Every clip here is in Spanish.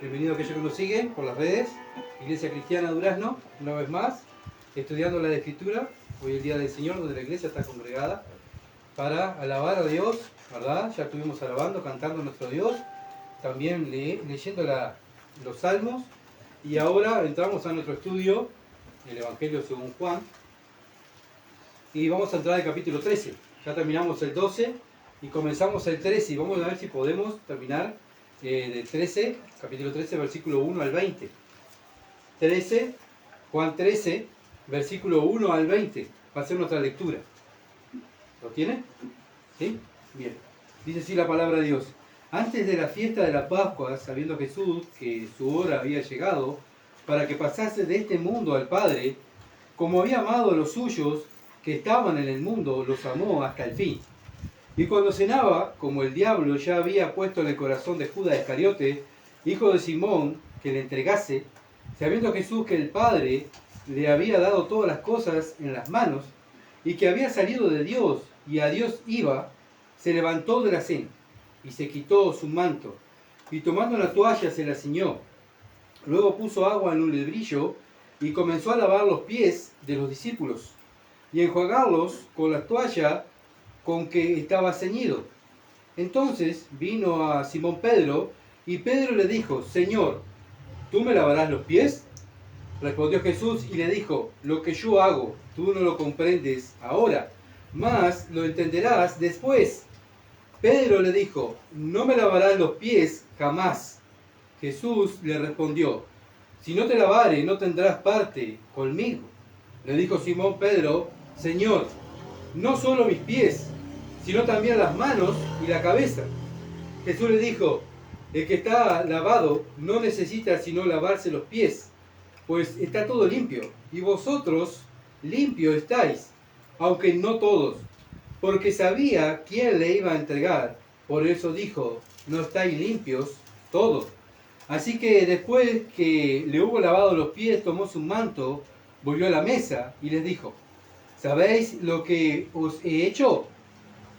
Bienvenido a aquellos que nos siguen por las redes. Iglesia Cristiana Durazno, una vez más, estudiando la Escritura. Hoy es el Día del Señor, donde la iglesia está congregada para alabar a Dios, ¿verdad? Ya estuvimos alabando, cantando a nuestro Dios, también leyendo los salmos. Y ahora entramos a nuestro estudio, el Evangelio según Juan. Y vamos a entrar al capítulo 13. Ya terminamos el 12 y comenzamos el 13. Y vamos a ver si podemos terminar del 13, capítulo 13, versículo 1 al 20. 13, Juan 13, versículo 1 al 20. Va a ser nuestra lectura. ¿Lo tiene? ¿Sí? Bien. Dice así la palabra de Dios. Antes de la fiesta de la Pascua, sabiendo Jesús que su hora había llegado para que pasase de este mundo al Padre, como había amado a los suyos que estaban en el mundo, los amó hasta el fin. Y cuando cenaba, como el diablo ya había puesto en el corazón de Judas Iscariote, hijo de Simón, que le entregase, sabiendo Jesús que el Padre le había dado todas las cosas en las manos, y que había salido de Dios y a Dios iba, se levantó de la cena, y se quitó su manto, y tomando una toalla se la ciñó. Luego puso agua en un lebrillo, y comenzó a lavar los pies de los discípulos, y enjuagarlos con la toalla con que estaba ceñido. Entonces vino a Simón Pedro, y Pedro le dijo: Señor, ¿tú me lavarás los pies? Respondió Jesús y le dijo: lo que yo hago, tú no lo comprendes ahora, mas lo entenderás después. Pedro le dijo: no me lavarás los pies jamás. Jesús le respondió: si no te lavare, no tendrás parte conmigo. Le dijo Simón Pedro: Señor, no solo mis pies, sino también las manos y la cabeza. Jesús le dijo: el que está lavado no necesita sino lavarse los pies, pues está todo limpio, y vosotros limpios estáis, aunque no todos, porque sabía quién le iba a entregar. Por eso dijo: no estáis limpios todos. Así que después que le hubo lavado los pies, tomó su manto, volvió a la mesa y les dijo: ¿sabéis lo que os he hecho?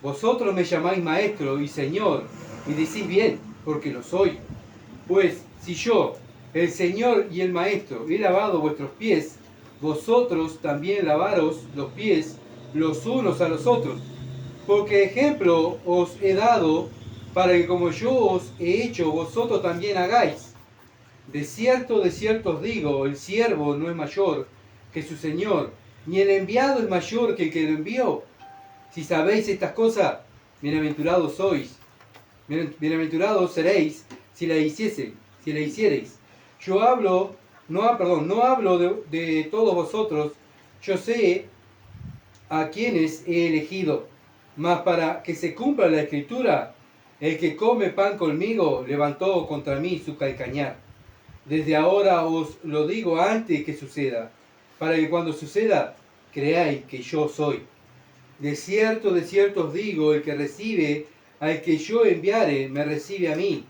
Vosotros me llamáis maestro y señor, y decís bien, porque lo soy. Pues si yo, el Señor y el Maestro, he lavado vuestros pies, vosotros también lavaros los pies los unos a los otros. Porque ejemplo os he dado para que como yo os he hecho, vosotros también hagáis. De cierto os digo, el siervo no es mayor que su Señor, ni el enviado es mayor que el que lo envió. Si sabéis estas cosas, bienaventurados sois, bienaventurados seréis si la hiciereis. Yo hablo, no hablo de todos vosotros, yo sé a quienes he elegido, mas para que se cumpla la Escritura, el que come pan conmigo levantó contra mí su calcañar. Desde ahora os lo digo antes que suceda, para que cuando suceda creáis que yo soy. De cierto os digo, el que recibe al que yo enviare, me recibe a mí,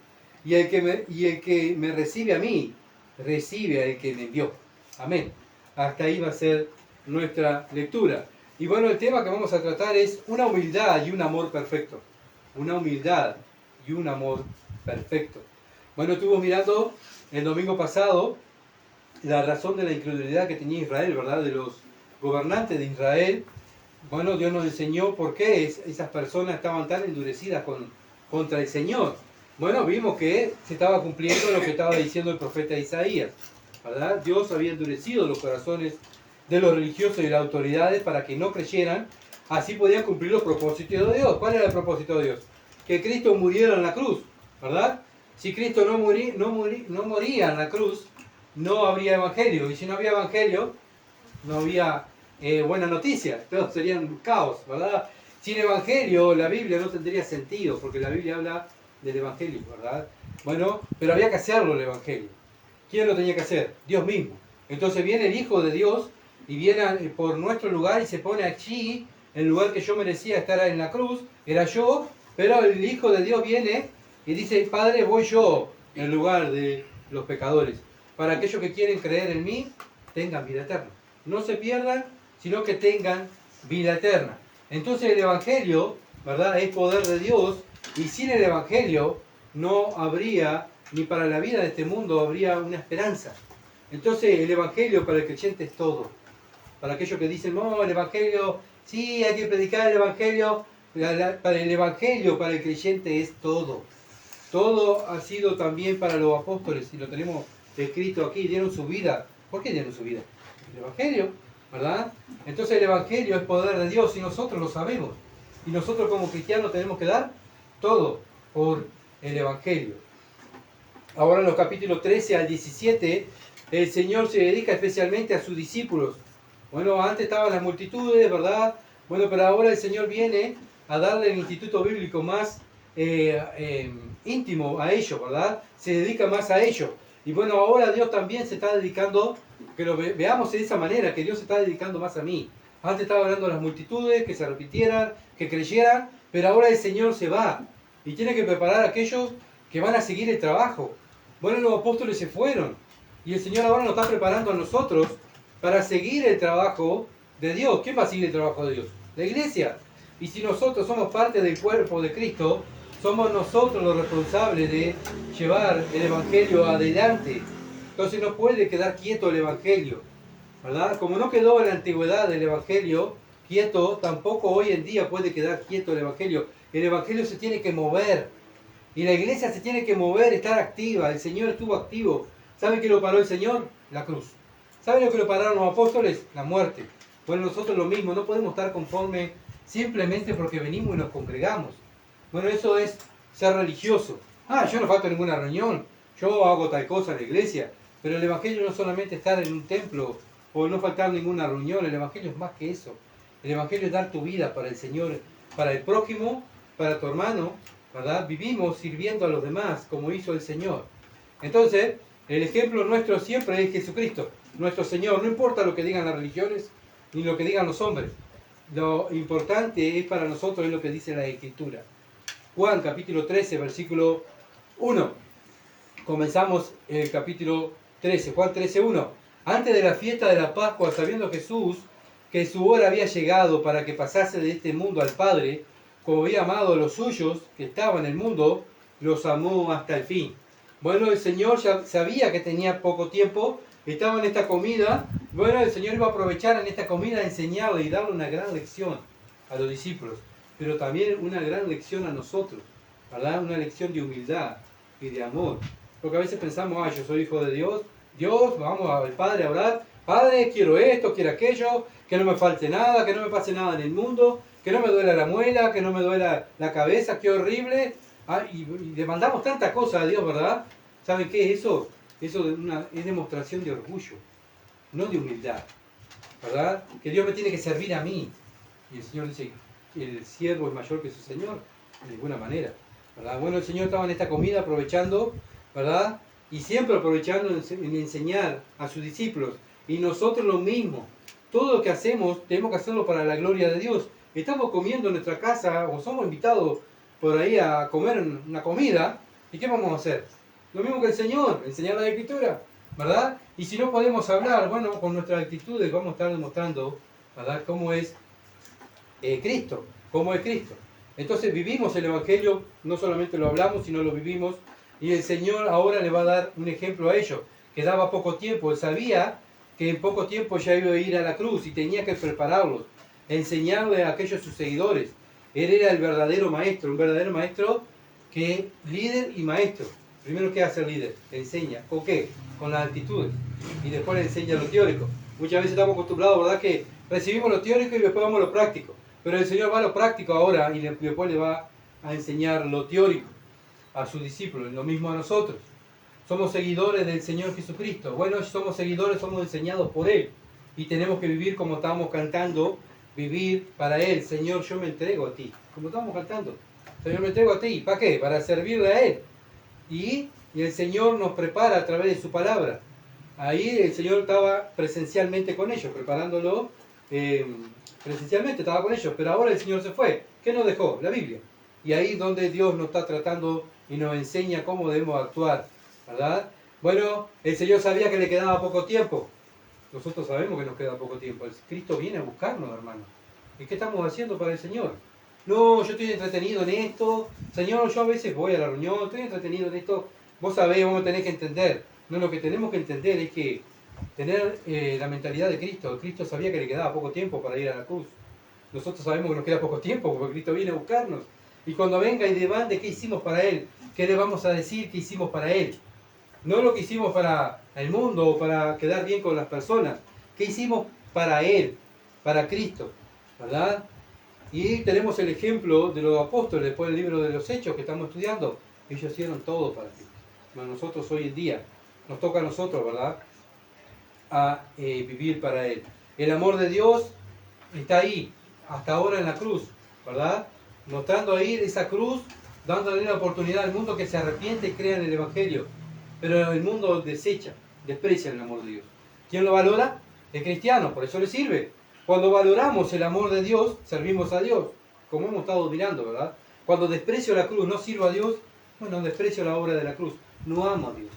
y el que me recibe a mí, recibe al que me envió. Amén. Hasta ahí va a ser nuestra lectura. Y bueno, el tema que vamos a tratar es una humildad y un amor perfecto. Una humildad y un amor perfecto. Bueno, estuvimos mirando el domingo pasado la razón de la incredulidad que tenía Israel, ¿verdad? De los gobernantes de Israel. Bueno, Dios nos enseñó por qué esas personas estaban tan endurecidas contra el Señor. Bueno, vimos que se estaba cumpliendo lo que estaba diciendo el profeta Isaías, ¿verdad? Dios había endurecido los corazones de los religiosos y de las autoridades para que no creyeran, así podían cumplir los propósitos de Dios. ¿Cuál era el propósito de Dios? Que Cristo muriera en la cruz, ¿verdad? Si Cristo no moría en la cruz, no habría evangelio, y si no había evangelio, no había buena noticia, todos serían caos, ¿verdad? Sin evangelio la Biblia no tendría sentido, porque la Biblia habla del evangelio, ¿verdad? Bueno, pero había que hacerlo el evangelio. ¿Quién lo tenía que hacer? Dios mismo. Entonces viene el Hijo de Dios y viene por nuestro lugar y se pone allí, en el lugar que yo merecía estar en la cruz, era yo, pero el Hijo de Dios viene y dice: Padre, voy yo en lugar de los pecadores, para aquellos que quieren creer en mí tengan vida eterna. No se pierdan, sino que tengan vida eterna. Entonces el Evangelio, ¿verdad?, es poder de Dios, y sin el Evangelio no habría ni para la vida de este mundo habría una esperanza. Entonces el Evangelio para el creyente es todo. Para aquellos que dicen, no, el Evangelio, sí, hay que predicar el Evangelio. Para el Evangelio, para el creyente es todo. Todo ha sido también para los apóstoles, y lo tenemos escrito aquí, dieron su vida. ¿Por qué dieron su vida? El Evangelio, ¿verdad? Entonces el Evangelio es poder de Dios y nosotros lo sabemos. Y nosotros como cristianos tenemos que dar todo por el Evangelio. Ahora en los capítulos 13 al 17, el Señor se dedica especialmente a sus discípulos. Bueno, antes estaban las multitudes, ¿verdad? Bueno, pero ahora el Señor viene a darle el instituto bíblico más íntimo a ellos, ¿verdad? Se dedica más a ellos. Y bueno, ahora Dios también se está dedicando, que lo veamos de esa manera, que Dios se está dedicando más a mí. Antes estaba hablando de las multitudes, que se repitieran, que creyeran, pero ahora el Señor se va y tiene que preparar a aquellos que van a seguir el trabajo. Bueno, los apóstoles se fueron y el Señor ahora nos está preparando a nosotros para seguir el trabajo de Dios. ¿Quién va a seguir el trabajo de Dios? La iglesia. Y si nosotros somos parte del cuerpo de Cristo, somos nosotros los responsables de llevar el Evangelio adelante. Entonces no puede quedar quieto el Evangelio, ¿verdad? Como no quedó en la antigüedad el Evangelio quieto, tampoco hoy en día puede quedar quieto el Evangelio. El Evangelio se tiene que mover. Y la iglesia se tiene que mover, estar activa. El Señor estuvo activo. ¿Saben qué lo paró el Señor? La cruz. ¿Saben lo que lo pararon los apóstoles? La muerte. Bueno, nosotros lo mismo, no podemos estar conformes simplemente porque venimos y nos congregamos. Bueno, eso es ser religioso. Yo no falto a ninguna reunión, yo hago tal cosa en la iglesia. Pero el Evangelio no es solamente estar en un templo o no faltar ninguna reunión, el Evangelio es más que eso. El Evangelio es dar tu vida para el Señor, para el prójimo, para tu hermano, ¿verdad? Vivimos sirviendo a los demás como hizo el Señor. Entonces, el ejemplo nuestro siempre es Jesucristo, nuestro Señor. No importa lo que digan las religiones ni lo que digan los hombres. Lo importante es para nosotros es lo que dice la Escritura. Juan capítulo 13, versículo 1. Comenzamos el capítulo 13, Juan 13, 1. Antes de la fiesta de la Pascua, sabiendo Jesús que su hora había llegado para que pasase de este mundo al Padre, como había amado a los suyos que estaban en el mundo, los amó hasta el fin. Bueno, el Señor ya sabía que tenía poco tiempo, estaba en esta comida. Bueno, el Señor iba a aprovechar en esta comida a enseñarle y darle una gran lección a los discípulos, pero también una gran lección a nosotros, ¿verdad? Una lección de humildad y de amor. Porque a veces pensamos, yo soy hijo de Dios, vamos al Padre a orar, Padre, quiero esto, quiero aquello, que no me falte nada, que no me pase nada en el mundo, que no me duela la muela, que no me duela la cabeza, qué horrible. Y demandamos tantas cosas a Dios, ¿verdad? ¿Saben qué es eso? Eso es demostración de orgullo, no de humildad, ¿verdad? Que Dios me tiene que servir a mí. Y el Señor dice que el siervo es mayor que su Señor, de ninguna manera, ¿verdad? Bueno, el Señor estaba en esta comida aprovechando, ¿verdad? Y siempre aprovechando en enseñar a sus discípulos. Y nosotros lo mismo. Todo lo que hacemos tenemos que hacerlo para la gloria de Dios. Estamos comiendo en nuestra casa o somos invitados por ahí a comer una comida. ¿Y qué vamos a hacer? Lo mismo que el Señor, enseñar la Escritura, ¿verdad? Y si no podemos hablar, bueno, con nuestras actitudes vamos a estar demostrando, ¿verdad?, cómo es Cristo, cómo es Cristo. Entonces vivimos el Evangelio, no solamente lo hablamos, sino lo vivimos. Y el Señor ahora le va a dar un ejemplo a ellos. Quedaba poco tiempo, él sabía que en poco tiempo ya iba a ir a la cruz y tenía que prepararlos, enseñarle a aquellos sus seguidores. Él era el verdadero maestro, un verdadero maestro que líder y maestro. Primero, ¿qué hace el líder? Enseña. ¿Con qué? Con las actitudes. Y después le enseña lo teórico. Muchas veces estamos acostumbrados, ¿verdad?, que recibimos lo teórico y después vamos a lo práctico. Pero el Señor va a lo práctico ahora y después le va a enseñar lo teórico a sus discípulos. Lo mismo a nosotros. Somos seguidores del Señor Jesucristo. Bueno, somos seguidores, somos enseñados por Él. Y tenemos que vivir como estamos cantando, vivir para Él. Señor, yo me entrego a ti. Como estamos cantando. Señor, me entrego a ti. ¿Para qué? Para servirle a Él. Y el Señor nos prepara a través de su palabra. Ahí el Señor estaba presencialmente con ellos, preparándolo presencialmente, estaba con ellos. Pero ahora el Señor se fue. ¿Qué nos dejó? La Biblia. Y ahí donde Dios nos está tratando y nos enseña cómo debemos actuar, ¿verdad? Bueno, el Señor sabía que le quedaba poco tiempo. Nosotros sabemos que nos queda poco tiempo. Cristo viene a buscarnos, hermano. ¿Y qué estamos haciendo para el Señor? No, yo estoy entretenido en esto. Señor, yo a veces voy a la reunión, estoy entretenido en esto. vos sabés, vamos a tener que entender. No, lo que tenemos que entender es que tener la mentalidad de Cristo. Cristo sabía que le quedaba poco tiempo para ir a la cruz. Nosotros sabemos que nos queda poco tiempo porque Cristo viene a buscarnos. Y cuando venga y demande qué hicimos para Él, qué le vamos a decir que hicimos para Él. No lo que hicimos para el mundo o para quedar bien con las personas. ¿Qué hicimos para Él? Para Cristo. ¿Verdad? Y tenemos el ejemplo de los apóstoles después del libro de los Hechos que estamos estudiando. Ellos hicieron todo para Cristo. Pero nosotros hoy en día, nos toca a nosotros, ¿verdad? A vivir para Él. El amor de Dios está ahí, hasta ahora en la cruz, ¿verdad? Mostrando ahí esa cruz, dándole la oportunidad al mundo que se arrepiente y crea en el Evangelio. Pero el mundo desecha, desprecia el amor de Dios. ¿Quién lo valora? El cristiano, por eso le sirve. Cuando valoramos el amor de Dios, servimos a Dios, como hemos estado mirando, ¿verdad? Cuando desprecio la cruz, no sirvo a Dios, bueno, desprecio la obra de la cruz, no amo a Dios.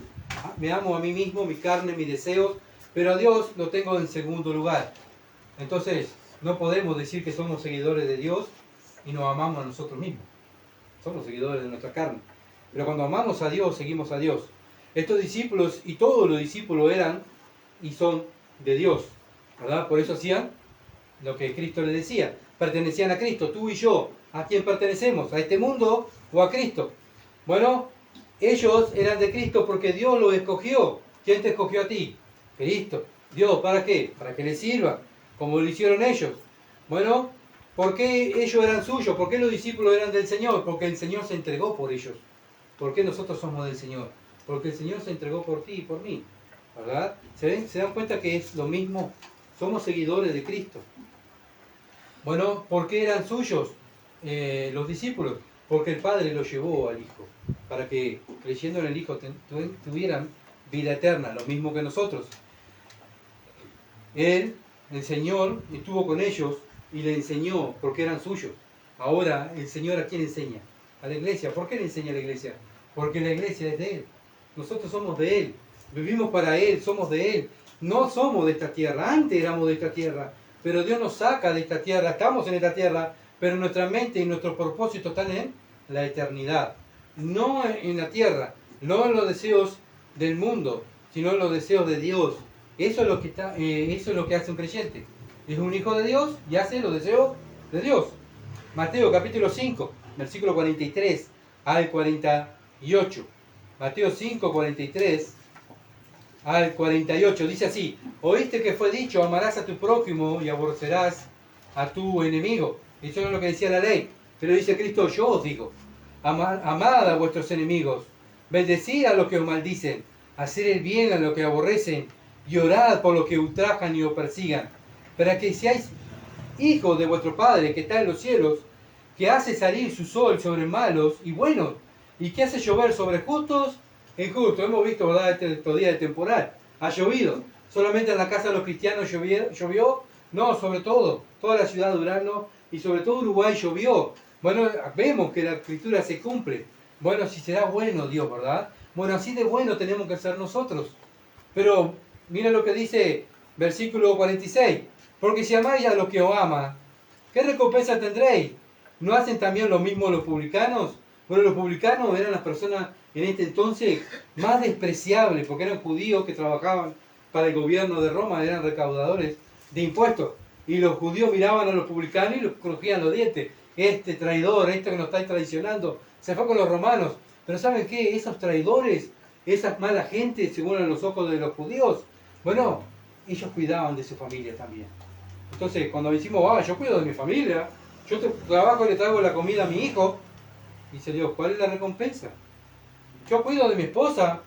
Me amo a mí mismo, mi carne, mis deseos, pero a Dios lo tengo en segundo lugar. Entonces, no podemos decir que somos seguidores de Dios y nos amamos a nosotros mismos. Somos seguidores de nuestra carne. Pero cuando amamos a Dios, seguimos a Dios. Estos discípulos y todos los discípulos eran y son de Dios, ¿verdad? Por eso hacían lo que Cristo les decía. Pertenecían a Cristo, tú y yo. ¿A quién pertenecemos? ¿A este mundo o a Cristo? Bueno, ellos eran de Cristo porque Dios los escogió. ¿Quién te escogió a ti? Cristo. Dios, ¿para qué? Para que les sirvan, como lo hicieron ellos. Bueno, ¿por qué ellos eran suyos? ¿Por qué los discípulos eran del Señor? Porque el Señor se entregó por ellos. ¿Por qué nosotros somos del Señor? Porque el Señor se entregó por ti y por mí. ¿Verdad? ¿Se dan cuenta que es lo mismo? Somos seguidores de Cristo. Bueno, ¿por qué eran suyos los discípulos? Porque el Padre los llevó al Hijo, para que creyendo en el Hijo tuvieran vida eterna, lo mismo que nosotros. Él, el Señor, estuvo con ellos y le enseñó porque eran suyos. Ahora, ¿el Señor a quién enseña? A la iglesia. ¿Por qué le enseña a la iglesia? Porque la iglesia es de Él. Nosotros somos de Él. Vivimos para Él, somos de Él. No somos de esta tierra. Antes éramos de esta tierra. Pero Dios nos saca de esta tierra. Estamos en esta tierra. Pero nuestra mente y nuestros propósitos están en la eternidad. No en la tierra. No en los deseos del mundo. Sino en los deseos de Dios. Eso es lo que hace un creyente. Es un hijo de Dios y hace los deseos de Dios. Mateo capítulo 5, versículo 43 al 48. Mateo 5, 43 al 48. Dice así: oíste que fue dicho, amarás a tu prójimo y aborrecerás a tu enemigo. Eso es lo que decía la ley. Pero dice Cristo, yo os digo, amad a vuestros enemigos, bendecid a los que os maldicen, hacer el bien a los que aborrecen, y orad por los que ultrajan y os persigan, para que seáis hijos de vuestro Padre que está en los cielos, que hace salir su sol sobre malos y buenos, y que hace llover sobre justos e injustos. Hemos visto, ¿verdad?, estos días de temporal. Ha llovido. Solamente en la casa de los cristianos llovió. No, sobre todo. Toda la ciudad de Durazno y sobre todo Uruguay llovió. Bueno, vemos que la escritura se cumple. Bueno, si será bueno Dios, ¿verdad? Bueno, así de bueno tenemos que ser nosotros. Pero mira lo que dice versículo 46. Porque si amáis a los que os aman, ¿qué recompensa tendréis? ¿No hacen también lo mismo los publicanos? Bueno, los publicanos eran las personas en este entonces más despreciables, porque eran judíos que trabajaban para el gobierno de Roma, eran recaudadores de impuestos. Y los judíos miraban a los publicanos y los crujían los dientes. Este traidor, este que nos está traicionando, se fue con los romanos. Pero ¿saben qué? Esos traidores, esas malas gentes, según los ojos de los judíos, bueno, ellos cuidaban de su familia también. Entonces, cuando decimos, yo cuido de mi familia, yo trabajo y le traigo la comida a mi hijo, dice Dios, ¿cuál es la recompensa? Yo cuido de mi esposa,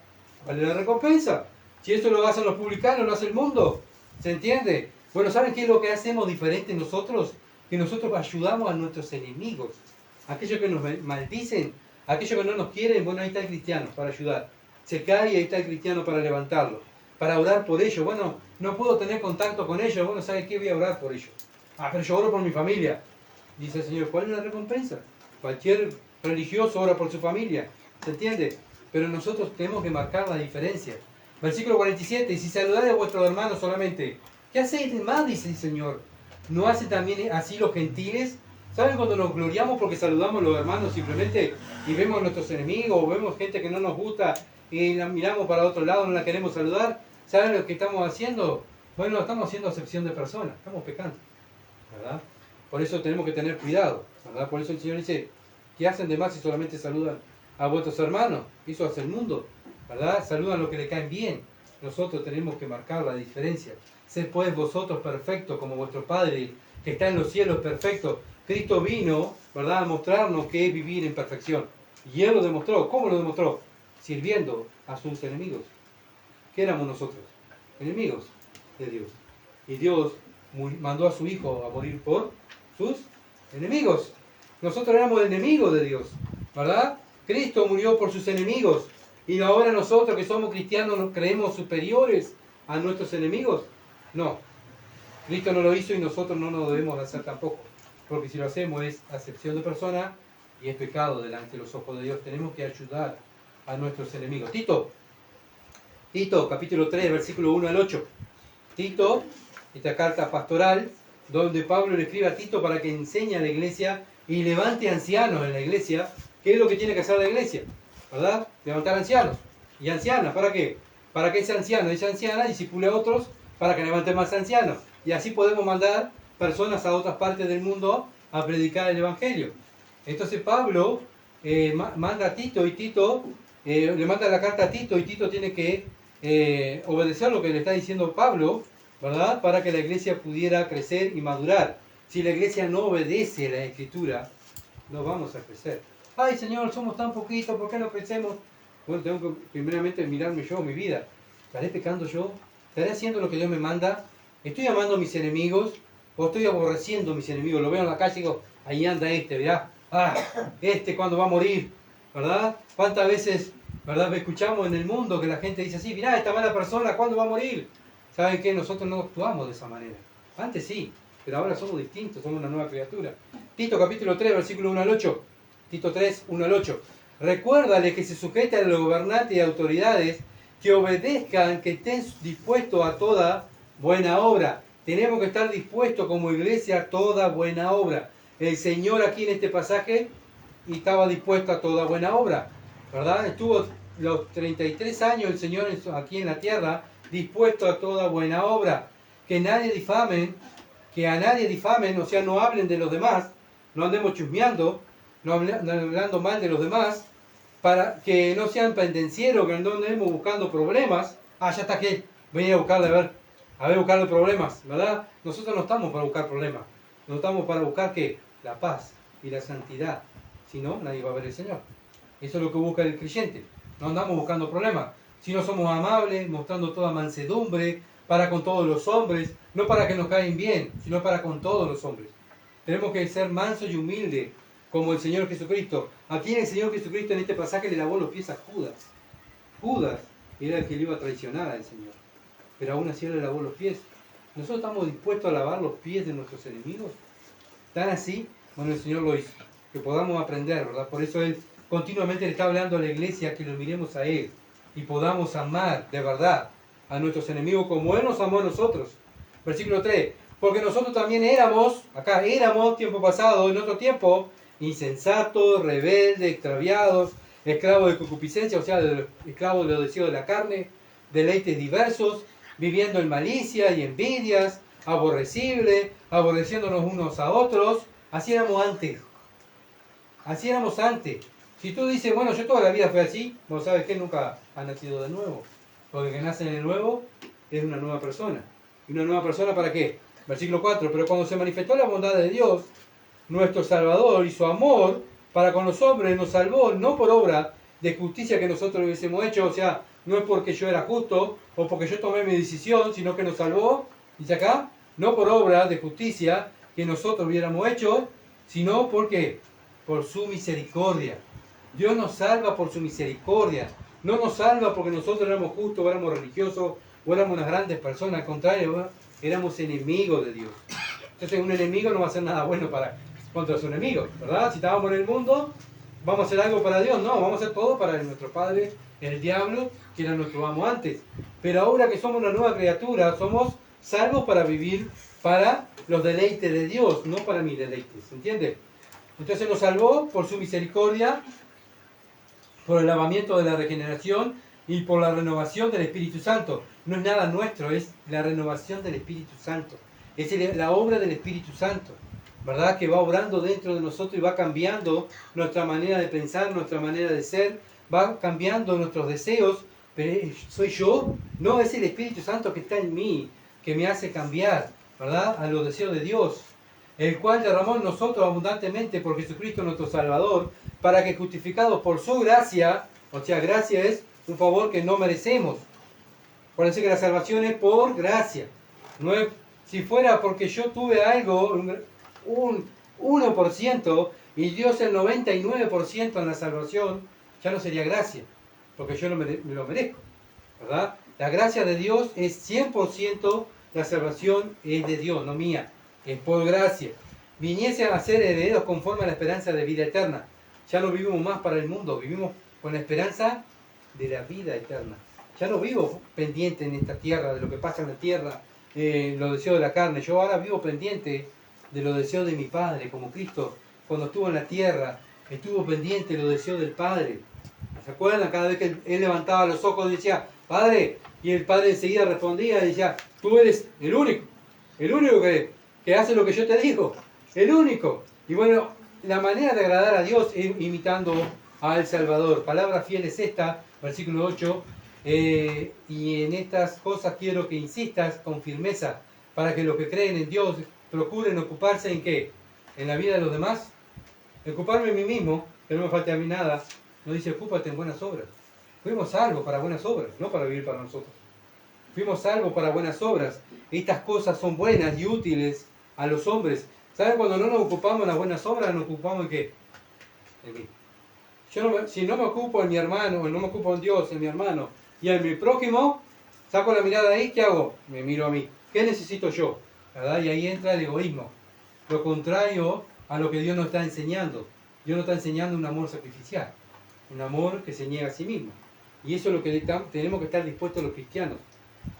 ¿cuál es la recompensa? Si eso lo hacen los publicanos, lo hace el mundo. ¿Se entiende? Bueno, ¿saben qué es lo que hacemos diferente nosotros? Que nosotros ayudamos a nuestros enemigos. Aquellos que nos maldicen, aquellos que no nos quieren, bueno, ahí está el cristiano para ayudar. Se cae y ahí está el cristiano para levantarlo. Para orar por ellos. Bueno, no puedo tener contacto con ellos. Bueno, ¿sabe qué? Voy a orar por ellos. Pero yo oro por mi familia. Dice el Señor, ¿cuál es la recompensa? Cualquier religioso ora por su familia. ¿Se entiende? Pero nosotros tenemos que marcar la diferencia. Versículo 47. Y si saludáis a vuestros hermanos solamente, ¿qué hacéis de más? Dice el Señor. ¿No hacen también así los gentiles? ¿Saben cuando nos gloriamos porque saludamos a los hermanos simplemente y vemos a nuestros enemigos o vemos gente que no nos gusta y la miramos para otro lado, no la queremos saludar? ¿Saben lo que estamos haciendo? Bueno, estamos haciendo acepción de personas, estamos pecando, ¿verdad? Por eso tenemos que tener cuidado, ¿verdad? Por eso el Señor dice, ¿qué hacen de más si solamente saludan a vuestros hermanos? Eso hace el mundo, ¿verdad? Saludan lo que le caen bien. Nosotros tenemos que marcar la diferencia. Sed pues vosotros perfectos como vuestro Padre que está en los cielos perfecto. Cristo vino, ¿verdad?, a mostrarnos qué es vivir en perfección. Y Él lo demostró. ¿Cómo lo demostró? Sirviendo a sus enemigos. ¿Qué éramos nosotros? Enemigos de Dios. Y Dios mandó a su Hijo a morir por sus enemigos. Nosotros éramos enemigos de Dios, ¿verdad? Cristo murió por sus enemigos. Y ahora nosotros que somos cristianos nos creemos superiores a nuestros enemigos. No. Cristo no lo hizo y nosotros no lo debemos hacer tampoco. Porque si lo hacemos es acepción de persona y es pecado delante de los ojos de Dios. Tenemos que ayudar a nuestros enemigos. Tito, capítulo 3, versículo 1 al 8. Tito, esta carta pastoral, donde Pablo le escribe a Tito para que enseñe a la iglesia y levante ancianos en la iglesia. ¿Qué es lo que tiene que hacer la iglesia? ¿Verdad? Levantar ancianos y ancianas. ¿Para qué? Para que ese anciano y esa anciana disipule a otros para que levanten más ancianos. Y así podemos mandar personas a otras partes del mundo a predicar el Evangelio. Entonces Pablo manda a Tito y Tito le manda la carta a Tito y Tito tiene que obedecer lo que le está diciendo Pablo, ¿verdad? Para que la iglesia pudiera crecer y madurar. Si la iglesia no obedece la Escritura, no vamos a crecer. Ay, Señor, somos tan poquitos, ¿por qué no crecemos? Bueno, tengo que primeramente mirarme yo, mi vida. ¿Estaré pecando yo? ¿Estaré haciendo lo que Dios me manda? ¿Estoy amando a mis enemigos? ¿O estoy aborreciendo a mis enemigos? Lo veo en la calle y digo, ahí anda este, ¿verdad? Ah, este cuándo va a morir, ¿verdad? ¿Cuántas veces, verdad, escuchamos en el mundo que la gente dice así, mirá, esta mala persona, ¿cuándo va a morir? ¿Saben qué? Nosotros no actuamos de esa manera. Antes sí, pero ahora somos distintos, somos una nueva criatura. Tito capítulo 3, versículo 1 al 8. Tito 3, 1 al 8. Recuérdale que se sujeten a los gobernantes y autoridades, que obedezcan, que estén dispuestos a toda buena obra. Tenemos que estar dispuestos como iglesia a toda buena obra. El Señor aquí en este pasaje estaba dispuesto a toda buena obra, ¿verdad? Estuvo los 33 años el Señor aquí en la tierra dispuesto a toda buena obra. Que nadie difamen, que a nadie difamen, o sea, no hablen de los demás, no andemos chusmeando, no hablando mal de los demás, para que no sean pendencieros, que no andemos buscando problemas. Ah, ya está aquí, voy a buscarle a ver buscarle problemas, ¿verdad? Nosotros no estamos para buscar problemas, no estamos para buscar ¿qué? La paz y la santidad. Si no, nadie va a ver al Señor. Eso es lo que busca el creyente. No andamos buscando problemas. Si no somos amables, mostrando toda mansedumbre para con todos los hombres, no para que nos caen bien, sino para con todos los hombres. Tenemos que ser mansos y humildes, como el Señor Jesucristo. Aquí el Señor Jesucristo en este pasaje le lavó los pies a Judas. Judas era el que le iba a traicionar al Señor, pero aún así él le lavó los pies. ¿Nosotros estamos dispuestos a lavar los pies de nuestros enemigos? ¿Tan así? Bueno, el Señor lo hizo. Que podamos aprender, ¿verdad? Por eso Él continuamente le está hablando a la iglesia que lo miremos a Él y podamos amar de verdad a nuestros enemigos como Él nos amó a nosotros. Versículo 3. Porque nosotros también éramos, acá éramos, tiempo pasado, en otro tiempo, insensatos, rebeldes, extraviados, esclavos de concupiscencia, o sea, esclavos de los deseos de la carne, deleites diversos, viviendo en malicia y envidias, aborrecibles, aborreciéndonos unos a otros. Así éramos antes. Así éramos antes. Si tú dices, bueno, yo toda la vida fui así, no sabes que nunca ha nacido de nuevo. Porque el que nace de nuevo es una nueva persona. ¿Y una nueva persona para qué? Versículo 4. Pero cuando se manifestó la bondad de Dios, nuestro Salvador, y su amor para con los hombres, nos salvó no por obra de justicia que nosotros hubiésemos hecho, o sea, no es porque yo era justo o porque yo tomé mi decisión, sino que nos salvó, dice acá, no por obra de justicia que nosotros hubiéramos hecho, sino porque por su misericordia. Dios nos salva por su misericordia. No nos salva porque nosotros éramos justos, o éramos religiosos, o éramos unas grandes personas. Al contrario, éramos enemigos de Dios. Entonces un enemigo no va a hacer nada bueno contra su enemigo, ¿verdad? Si estábamos en el mundo, vamos a hacer algo para Dios. No, vamos a hacer todo para nuestro padre, el diablo, que era nuestro amo antes. Pero ahora que somos una nueva criatura, somos salvos para vivir para los deleites de Dios, no para mis deleites, ¿entiende? Entonces nos salvó por su misericordia, por el lavamiento de la regeneración y por la renovación del Espíritu Santo. No es nada nuestro, es la renovación del Espíritu Santo. Es la obra del Espíritu Santo, ¿verdad? Que va obrando dentro de nosotros y va cambiando nuestra manera de pensar, nuestra manera de ser, va cambiando nuestros deseos. Pero ¿soy yo? No, es el Espíritu Santo que está en mí, que me hace cambiar, ¿verdad? A los deseos de Dios, el cual derramó en nosotros abundantemente por Jesucristo nuestro Salvador, para que justificados por su gracia, o sea, gracia es un favor que no merecemos. Por eso que la salvación es por gracia. No es, si fuera porque yo tuve algo, un 1%, y Dios el 99% en la salvación, ya no sería gracia, porque yo me lo merezco, ¿verdad? La gracia de Dios es 100%, la salvación es de Dios, no mía, es por gracia. Viniese a ser herederos conforme a la esperanza de vida eterna. Ya no vivimos más para el mundo, vivimos con la esperanza de la vida eterna. Ya no vivo pendiente en esta tierra, de lo que pasa en la tierra, los deseos de la carne. Yo ahora vivo pendiente de los deseos de mi Padre, como Cristo, cuando estuvo en la tierra, estuvo pendiente de los deseos del Padre. ¿Se acuerdan? Cada vez que él levantaba los ojos y decía, Padre, y el Padre enseguida respondía y decía, tú eres el único que hace lo que yo te digo, el único. Y bueno, la manera de agradar a Dios es imitando al Salvador. Palabra fiel es esta, versículo 8, y en estas cosas quiero que insistas con firmeza, para que los que creen en Dios procuren ocuparse en ¿qué? En la vida de los demás. Ocuparme en mí mismo, que no me falte a mí nada. No dice, ocúpate en buenas obras. Fuimos salvos para buenas obras, no para vivir para nosotros. Fuimos salvos para buenas obras. Estas cosas son buenas y útiles a los hombres. ¿Saben? Cuando no nos ocupamos en las buenas obras, nos ocupamos en ¿qué? En mí. Si no me ocupo en mi hermano, o no me ocupo en Dios, en mi hermano, y en mi prójimo, saco la mirada ahí, ¿qué hago? Me miro a mí. ¿Qué necesito yo? ¿Verdad? Y ahí entra el egoísmo. Lo contrario a lo que Dios nos está enseñando. Dios nos está enseñando un amor sacrificial. Un amor que se niega a sí mismo. Y eso es lo que tenemos que estar dispuestos los cristianos.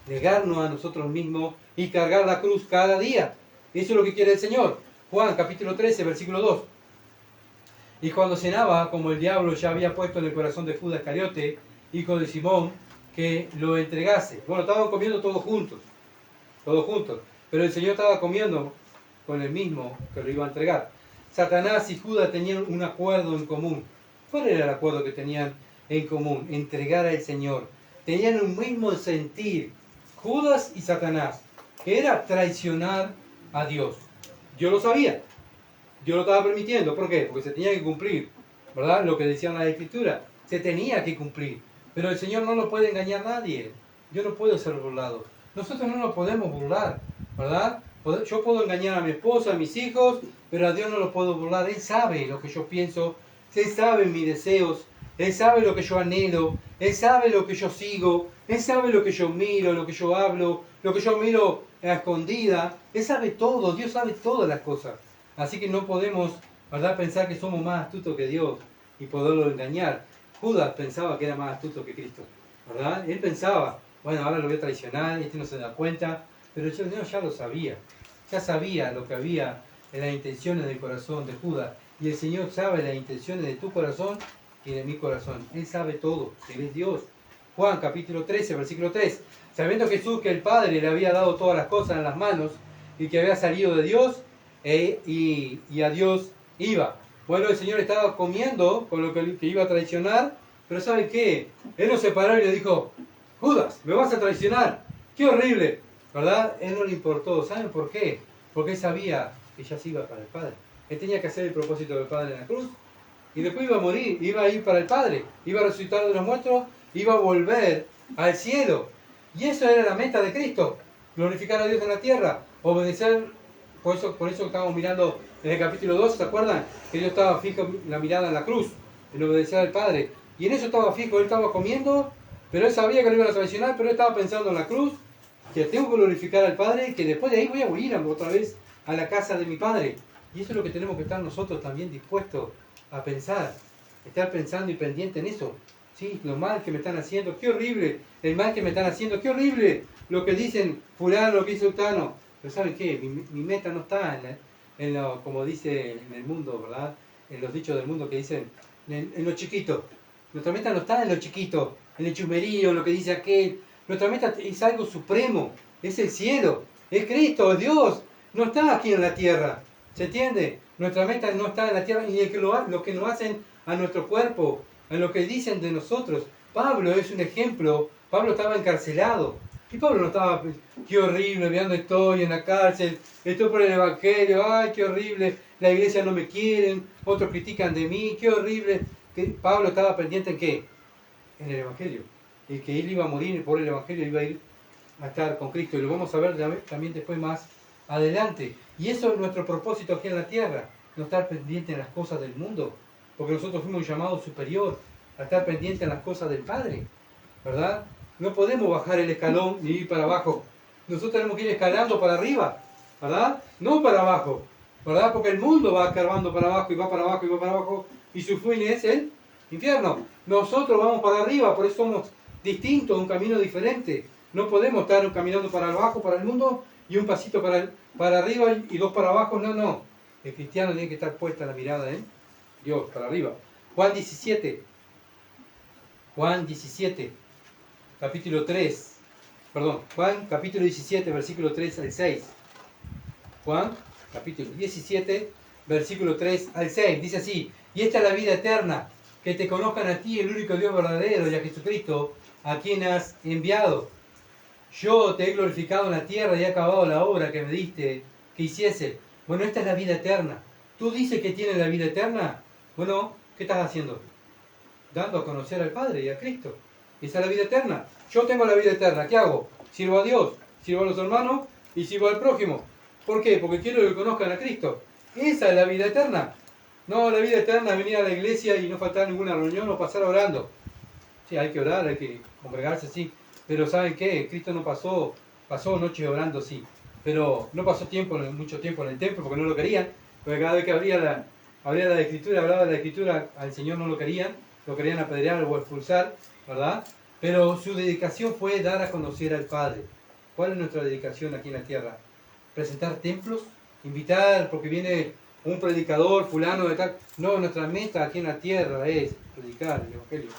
Negarnos a nosotros mismos y cargar la cruz cada día. Eso es lo que quiere el Señor. Juan capítulo 13, versículo 2. Y cuando cenaba, como el diablo ya había puesto en el corazón de Judas Iscariote, hijo de Simón, que lo entregase. Bueno, estaban comiendo todos juntos. Pero el Señor estaba comiendo con el mismo que lo iba a entregar. Satanás y Judas tenían un acuerdo en común. ¿Cuál era el acuerdo que tenían en común? Entregar al Señor. Tenían un mismo sentir, Judas y Satanás, que era traicionar a Dios. Dios lo sabía. Dios lo estaba permitiendo. ¿Por qué? Porque se tenía que cumplir, ¿verdad? Lo que decían las Escrituras. Se tenía que cumplir. Pero el Señor no lo puede engañar a nadie. Yo no puedo ser burlado. Nosotros no nos podemos burlar, ¿verdad? Yo puedo engañar a mi esposa, a mis hijos, pero a Dios no lo puedo burlar. Él sabe lo que yo pienso. Él sabe mis deseos. Él sabe lo que yo anhelo. Él sabe lo que yo sigo. Él sabe lo que yo miro, lo que yo hablo, lo que yo miro a escondida. Él sabe todo. Dios sabe todas las cosas. Así que no podemos, ¿verdad?, pensar que somos más astutos que Dios y poderlo engañar. Judas pensaba que era más astuto que Cristo, ¿verdad? Él pensaba, bueno, ahora lo voy a traicionar, este no se da cuenta, pero el Señor ya lo sabía. Ya sabía lo que había en las intenciones del corazón de Judas. Y el Señor sabe las intenciones de tu corazón y de mi corazón. Él sabe todo, Él es Dios. Juan capítulo 13, versículo 3. Sabiendo Jesús que el Padre le había dado todas las cosas en las manos y que había salido de Dios y a Dios iba. Bueno, el Señor estaba comiendo con lo que iba a traicionar, pero ¿sabe qué? Él no se paró y le dijo, Judas, me vas a traicionar. ¡Qué horrible! ¿Verdad? Él no le importó. ¿Saben por qué? Porque él sabía que ya se iba para el Padre. Él tenía que hacer el propósito del Padre en la cruz. Y después iba a morir, iba a ir para el Padre. Iba a resucitar de los muertos, iba a volver al cielo. Y eso era la meta de Cristo. Glorificar a Dios en la tierra. Obedecer. Por eso estábamos mirando en el capítulo 2, ¿se acuerdan? Que Dios estaba fijo la mirada en la cruz, en obedecer al Padre. Y en eso estaba fijo, él estaba comiendo, pero él sabía que lo iban a traicionar, pero él estaba pensando en la cruz, que tengo que glorificar al Padre, que después de ahí voy a ir otra vez a la casa de mi Padre. Y eso es lo que tenemos que estar nosotros también dispuestos a pensar, estar pensando y pendiente en eso. Sí, lo mal que me están haciendo, qué horrible el mal que me están haciendo, qué horrible lo que dicen fulano, lo que dice Utano. Pero ¿saben qué? Mi meta no está en lo, como dice en el mundo, ¿verdad? En los dichos del mundo que dicen, en lo chiquito. Nuestra meta no está en lo chiquito, en el chumerío, en lo que dice aquel. Nuestra meta es algo supremo, es el cielo, es Cristo, es Dios. No está aquí en la tierra, ¿se entiende? Nuestra meta no está en la tierra, ni en lo que nos hacen a nuestro cuerpo, en lo que dicen de nosotros. Pablo es un ejemplo. Pablo estaba encarcelado. Y Pablo no estaba, qué horrible, vean, estoy en la cárcel, estoy por el Evangelio, ay, qué horrible, la iglesia no me quieren, otros critican de mí, qué horrible. Pablo estaba pendiente en qué? En el Evangelio. Y que él iba a morir por el Evangelio, iba a ir a estar con Cristo. Y lo vamos a ver también después más adelante. Y eso es nuestro propósito aquí en la tierra, no estar pendiente en las cosas del mundo, porque nosotros fuimos llamados superior a estar pendiente en las cosas del Padre, ¿verdad? No podemos bajar el escalón ni ir para abajo. Nosotros tenemos que ir escalando para arriba, ¿verdad? No para abajo, ¿verdad? Porque el mundo va escarbando para abajo y va para abajo y va para abajo y su fin es el infierno. Nosotros vamos para arriba, por eso somos distintos, un camino diferente. No podemos estar caminando para abajo, para el mundo, y un pasito para arriba y dos para abajo. No, no. El cristiano tiene que estar puesta la mirada en Dios, para arriba. Juan 17. Juan 17. Capítulo 3. Perdón, Juan capítulo 17, versículo 3 al 6. Juan capítulo 17, versículo 3 al 6. Dice así: y esta es la vida eterna, que te conozcan a ti, el único Dios verdadero, y a Jesucristo, a quien has enviado. Yo te he glorificado en la tierra y he acabado la obra que me diste que hiciese. Bueno, esta es la vida eterna. ¿Tú dices que tienes la vida eterna? Bueno, ¿qué estás haciendo? Dando a conocer al Padre y a Cristo. Esa es la vida eterna. Yo tengo la vida eterna. ¿Qué hago? Sirvo a Dios, sirvo a los hermanos y sirvo al prójimo. ¿Por qué? Porque quiero que conozcan a Cristo. Esa es la vida eterna. No, la vida eterna es venir a la iglesia y no faltar ninguna reunión o pasar orando. Sí, hay que orar, hay que congregarse, sí. Pero ¿saben qué? Cristo no pasó noches orando, sí. Pero no pasó mucho tiempo en el templo porque no lo querían. Porque cada vez que abría la escritura, hablaba de la escritura, al Señor no lo querían apedrear o expulsar, ¿verdad? Pero su dedicación fue dar a conocer al Padre. ¿Cuál es nuestra dedicación aquí en la tierra? ¿Presentar templos? ¿Invitar porque viene un predicador fulano de tal? No, nuestra meta aquí en la tierra es predicar el Evangelio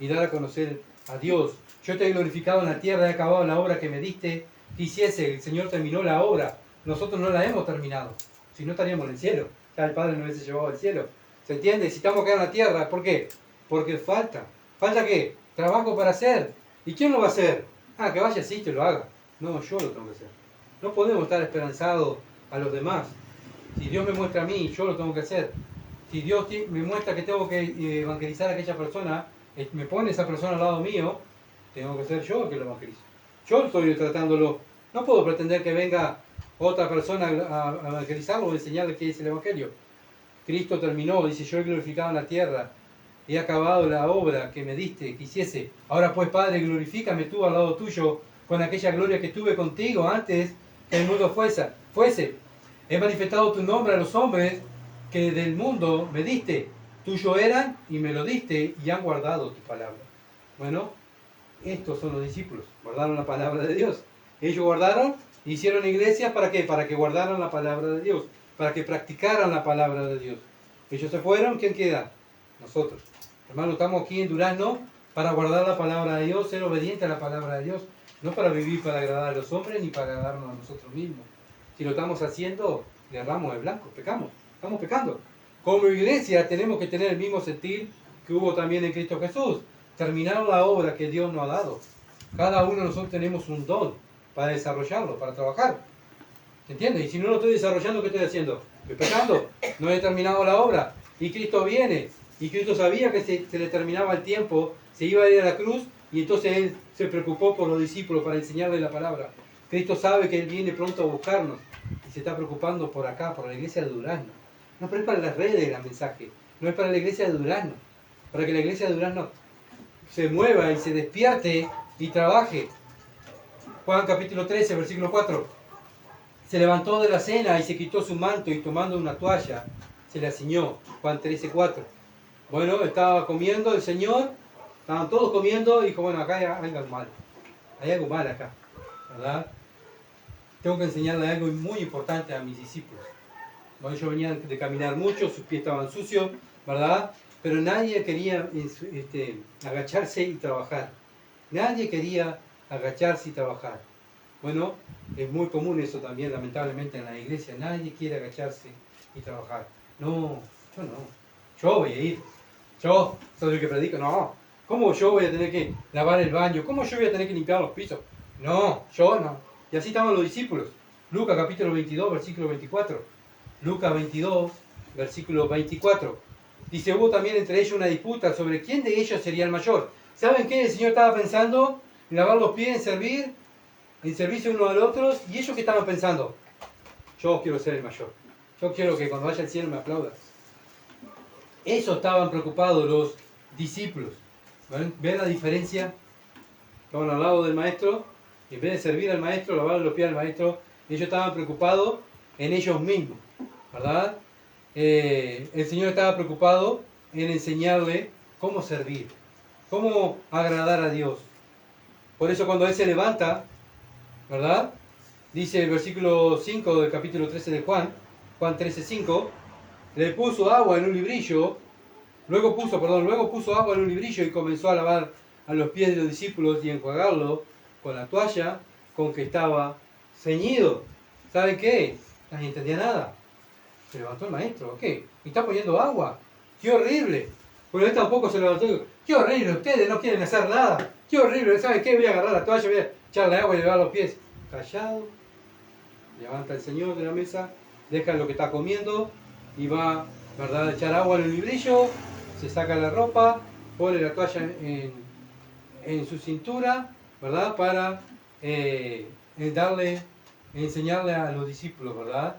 y dar a conocer a Dios. Yo te he glorificado en la tierra, he acabado la obra que me diste que hiciese. El Señor terminó la obra. Nosotros no la hemos terminado. Si no, estaríamos en el cielo. Ya el Padre nos hubiese llevado al cielo. ¿Se entiende? Si estamos acá en la tierra, ¿por qué? Porque falta. ¿Falta qué? Trabajo para hacer. ¿Y quién lo va a hacer? Ah, que vaya así y que lo haga. No, yo lo tengo que hacer. No podemos estar esperanzados a los demás. Si Dios me muestra a mí, yo lo tengo que hacer. Si Dios me muestra que tengo que evangelizar a aquella persona, me pone esa persona al lado mío, tengo que ser yo el que lo evangelizo. Yo estoy tratándolo. No puedo pretender que venga otra persona a evangelizarlo o enseñarle qué es el Evangelio. Cristo terminó, dice: yo he glorificado en la tierra, he acabado la obra que me diste, que hiciese. Ahora pues, Padre, glorifícame tú al lado tuyo con aquella gloria que tuve contigo antes que el mundo fuese. He manifestado tu nombre a los hombres que del mundo me diste. Tuyo eran y me lo diste y han guardado tu palabra. Bueno, estos son los discípulos. Guardaron la palabra de Dios. Ellos guardaron, hicieron iglesias, ¿para qué? Para que guardaran la palabra de Dios. Para que practicaran la palabra de Dios. Ellos se fueron, ¿quién queda? Nosotros. Hermano, estamos aquí en Durazno para guardar la palabra de Dios, ser obediente a la palabra de Dios. No para vivir para agradar a los hombres ni para agradarnos a nosotros mismos. Si lo estamos haciendo, le erramos el blanco, pecamos. Estamos pecando. Como iglesia tenemos que tener el mismo sentir que hubo también en Cristo Jesús. Terminar la obra que Dios nos ha dado. Cada uno de nosotros tenemos un don para desarrollarlo, para trabajar. ¿Se entiende? Y si no lo estoy desarrollando, ¿qué estoy haciendo? Estoy pecando. No he terminado la obra. Y Cristo viene. Y Cristo sabía que se le terminaba el tiempo, se iba a ir a la cruz, y entonces Él se preocupó por los discípulos para enseñarles la palabra. Cristo sabe que Él viene pronto a buscarnos y se está preocupando por acá, por la iglesia de Durazno. No, pero es para las redes el mensaje, no es para la iglesia de Durazno. Para que la iglesia de Durazno se mueva y se despierte y trabaje. Juan capítulo 13, versículo 4. Se levantó de la cena y se quitó su manto y tomando una toalla se la ciñó. Juan 13, 4. Bueno, estaba comiendo el Señor Estaban todos comiendo y dijo, bueno, acá hay algo mal. Hay algo mal acá, ¿verdad? Tengo que enseñarle algo muy importante a mis discípulos. Bueno, ellos venían de caminar mucho, sus pies estaban sucios, ¿verdad? Pero nadie quería agacharse y trabajar. Nadie quería agacharse y trabajar. Bueno, es muy común eso también, lamentablemente, en la iglesia. Nadie quiere agacharse y trabajar. No, yo no. Yo voy a ir. Yo soy el que predico. No. ¿Cómo yo voy a tener que lavar el baño? ¿Cómo yo voy a tener que limpiar los pisos? No, yo no. Y así estaban los discípulos. Lucas capítulo 22, versículo 24. Lucas 22, versículo 24. Dice, hubo también entre ellos una disputa sobre quién de ellos sería el mayor. ¿Saben qué? El Señor estaba pensando en lavar los pies, en servir, en servirse unos al otro. ¿Y ellos qué estaban pensando? Yo quiero ser el mayor. Yo quiero que cuando vaya al cielo me aplaudan. Eso estaban preocupados los discípulos. ¿Ven la diferencia? Estaban al lado del maestro. Y en vez de servir al maestro, lavar los pies al maestro, ellos estaban preocupados en ellos mismos. ¿Verdad? El Señor estaba preocupado en enseñarle cómo servir, cómo agradar a Dios. Por eso cuando Él se levanta, ¿verdad? Dice el versículo 5 del capítulo 13 de Juan 13:5, le puso agua en un librillo, luego puso agua en un librillo y comenzó a lavar a los pies de los discípulos y enjuagarlo con la toalla con que estaba ceñido. ¿Saben qué? Nadie entendía nada. Se levantó el maestro, ¿qué? ¿Me está poniendo agua? ¡Qué horrible! Pero él tampoco se levantó y dijo, ¡qué horrible! Ustedes no quieren hacer nada. ¡Qué horrible! ¿Saben qué? Voy a agarrar la toalla, voy a echarle agua y lavar los pies. Callado. Levanta el Señor de la mesa, deja lo que está comiendo y va, ¿verdad?, a echar agua en el librillo, se saca la ropa, pone la toalla en su cintura, ¿verdad? Para enseñarle a los discípulos, ¿verdad?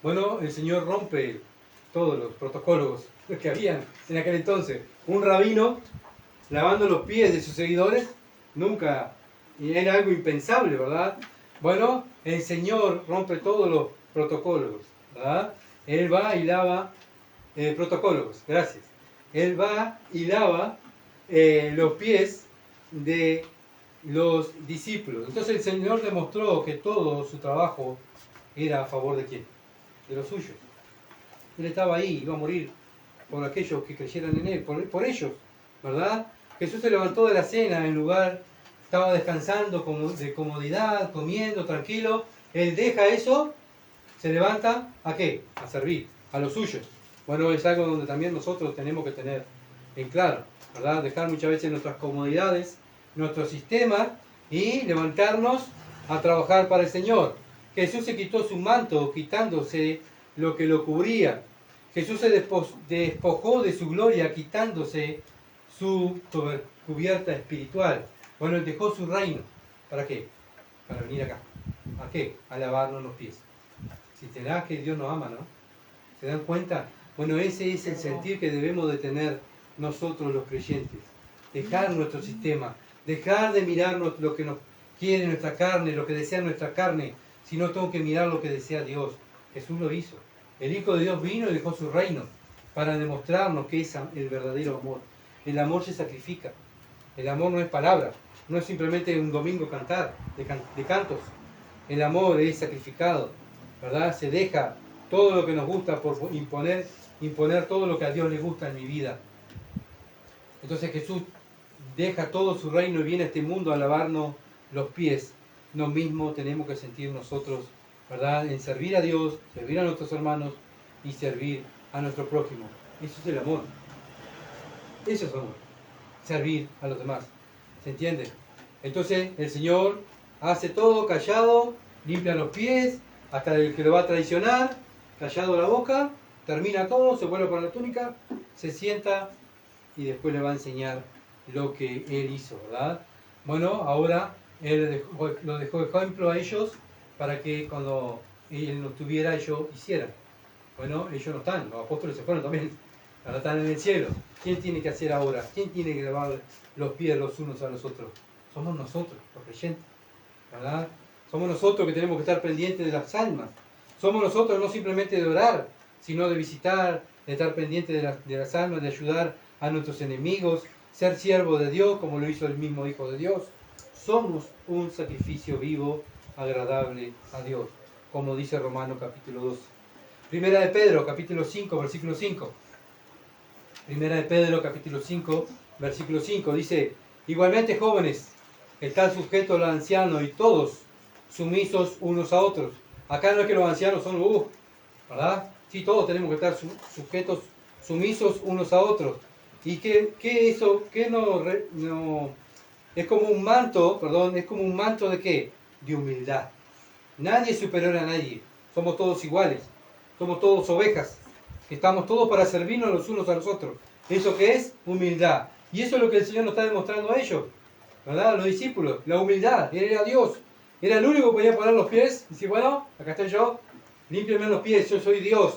Bueno, el Señor rompe todos los protocolos que habían en aquel entonces. Un rabino lavando los pies de sus seguidores, nunca, y era algo impensable, ¿verdad? Bueno, el Señor rompe todos los protocolos, ¿verdad? Él va y lava, protocolos, gracias. Él va y lava los pies de los discípulos. Entonces el Señor demostró que todo su trabajo era a favor de quién, de los suyos. Él estaba ahí, iba a morir por aquellos que creyeran en Él, por ellos, ¿verdad? Jesús se levantó de la cena en lugar, estaba descansando de comodidad, comiendo, tranquilo. Él deja eso, se levanta, ¿a qué? A servir, a los suyos. Bueno, es algo donde también nosotros tenemos que tener en claro, ¿verdad? Dejar muchas veces nuestras comodidades, nuestro sistema y levantarnos a trabajar para el Señor. Jesús se quitó su manto, quitándose lo que lo cubría. Jesús se despojó de su gloria, quitándose su cubierta espiritual. Bueno, Él dejó su reino. ¿Para qué? Para venir acá. ¿A qué? A lavarnos los pies. Si te da que Dios nos ama, ¿no? ¿Se dan cuenta? Bueno, ese es el sentir que debemos de tener nosotros los creyentes. Dejar nuestro sistema. Dejar de mirar lo que nos quiere nuestra carne, lo que desea nuestra carne, sino tengo que mirar lo que desea Dios. Jesús lo hizo. El Hijo de Dios vino y dejó su reino para demostrarnos que es el verdadero amor. El amor se sacrifica. El amor no es palabra, no es simplemente un domingo cantar de cantos. El amor es sacrificado, ¿verdad? Se deja todo lo que nos gusta por imponer todo lo que a Dios le gusta en mi vida. Entonces Jesús deja todo su reino y viene a este mundo a lavarnos los pies. Lo mismo tenemos que sentir nosotros, ¿verdad? En servir a Dios, servir a nuestros hermanos y servir a nuestro prójimo. Eso es el amor. Eso es amor. Servir a los demás. ¿Se entiende? Entonces el Señor hace todo callado, limpia los pies, hasta el que lo va a traicionar, callado la boca, termina todo, se vuelve por la túnica, se sienta y después le va a enseñar lo que Él hizo, ¿verdad? Bueno, ahora Él lo dejó de ejemplo a ellos para que cuando Él no estuviera, ellos hicieran. Bueno, ellos no están, los apóstoles se fueron también, ahora están en el cielo. ¿Quién tiene que hacer ahora? ¿Quién tiene que lavar los pies los unos a los otros? Somos nosotros, los creyentes, ¿verdad? Somos nosotros que tenemos que estar pendientes de las almas. Somos nosotros no simplemente de orar, sino de visitar, de estar pendientes de las almas, de ayudar a nuestros enemigos, ser siervo de Dios, como lo hizo el mismo Hijo de Dios. Somos un sacrificio vivo, agradable a Dios, como dice Romanos capítulo 12. Primera de Pedro, capítulo 5, versículo 5. Primera de Pedro, capítulo 5, versículo 5, dice: igualmente, jóvenes, están sujetos a los ancianos y todos sumisos unos a otros. Acá no es que los ancianos son ¿verdad? Sí, todos tenemos que estar sujetos, sumisos unos a otros. Y que eso, que no, es como un manto, perdón, es como un manto de ¿qué? De humildad. Nadie es superior a nadie. Somos todos iguales. Somos todos ovejas. Estamos todos para servirnos los unos a los otros. ¿Eso qué es? Humildad. Y eso es lo que el Señor nos está demostrando a ellos, ¿verdad? A los discípulos. La humildad. Él era Dios. Era el único que podía poner los pies y decir, bueno, acá estoy yo, límpiame los pies, yo soy Dios.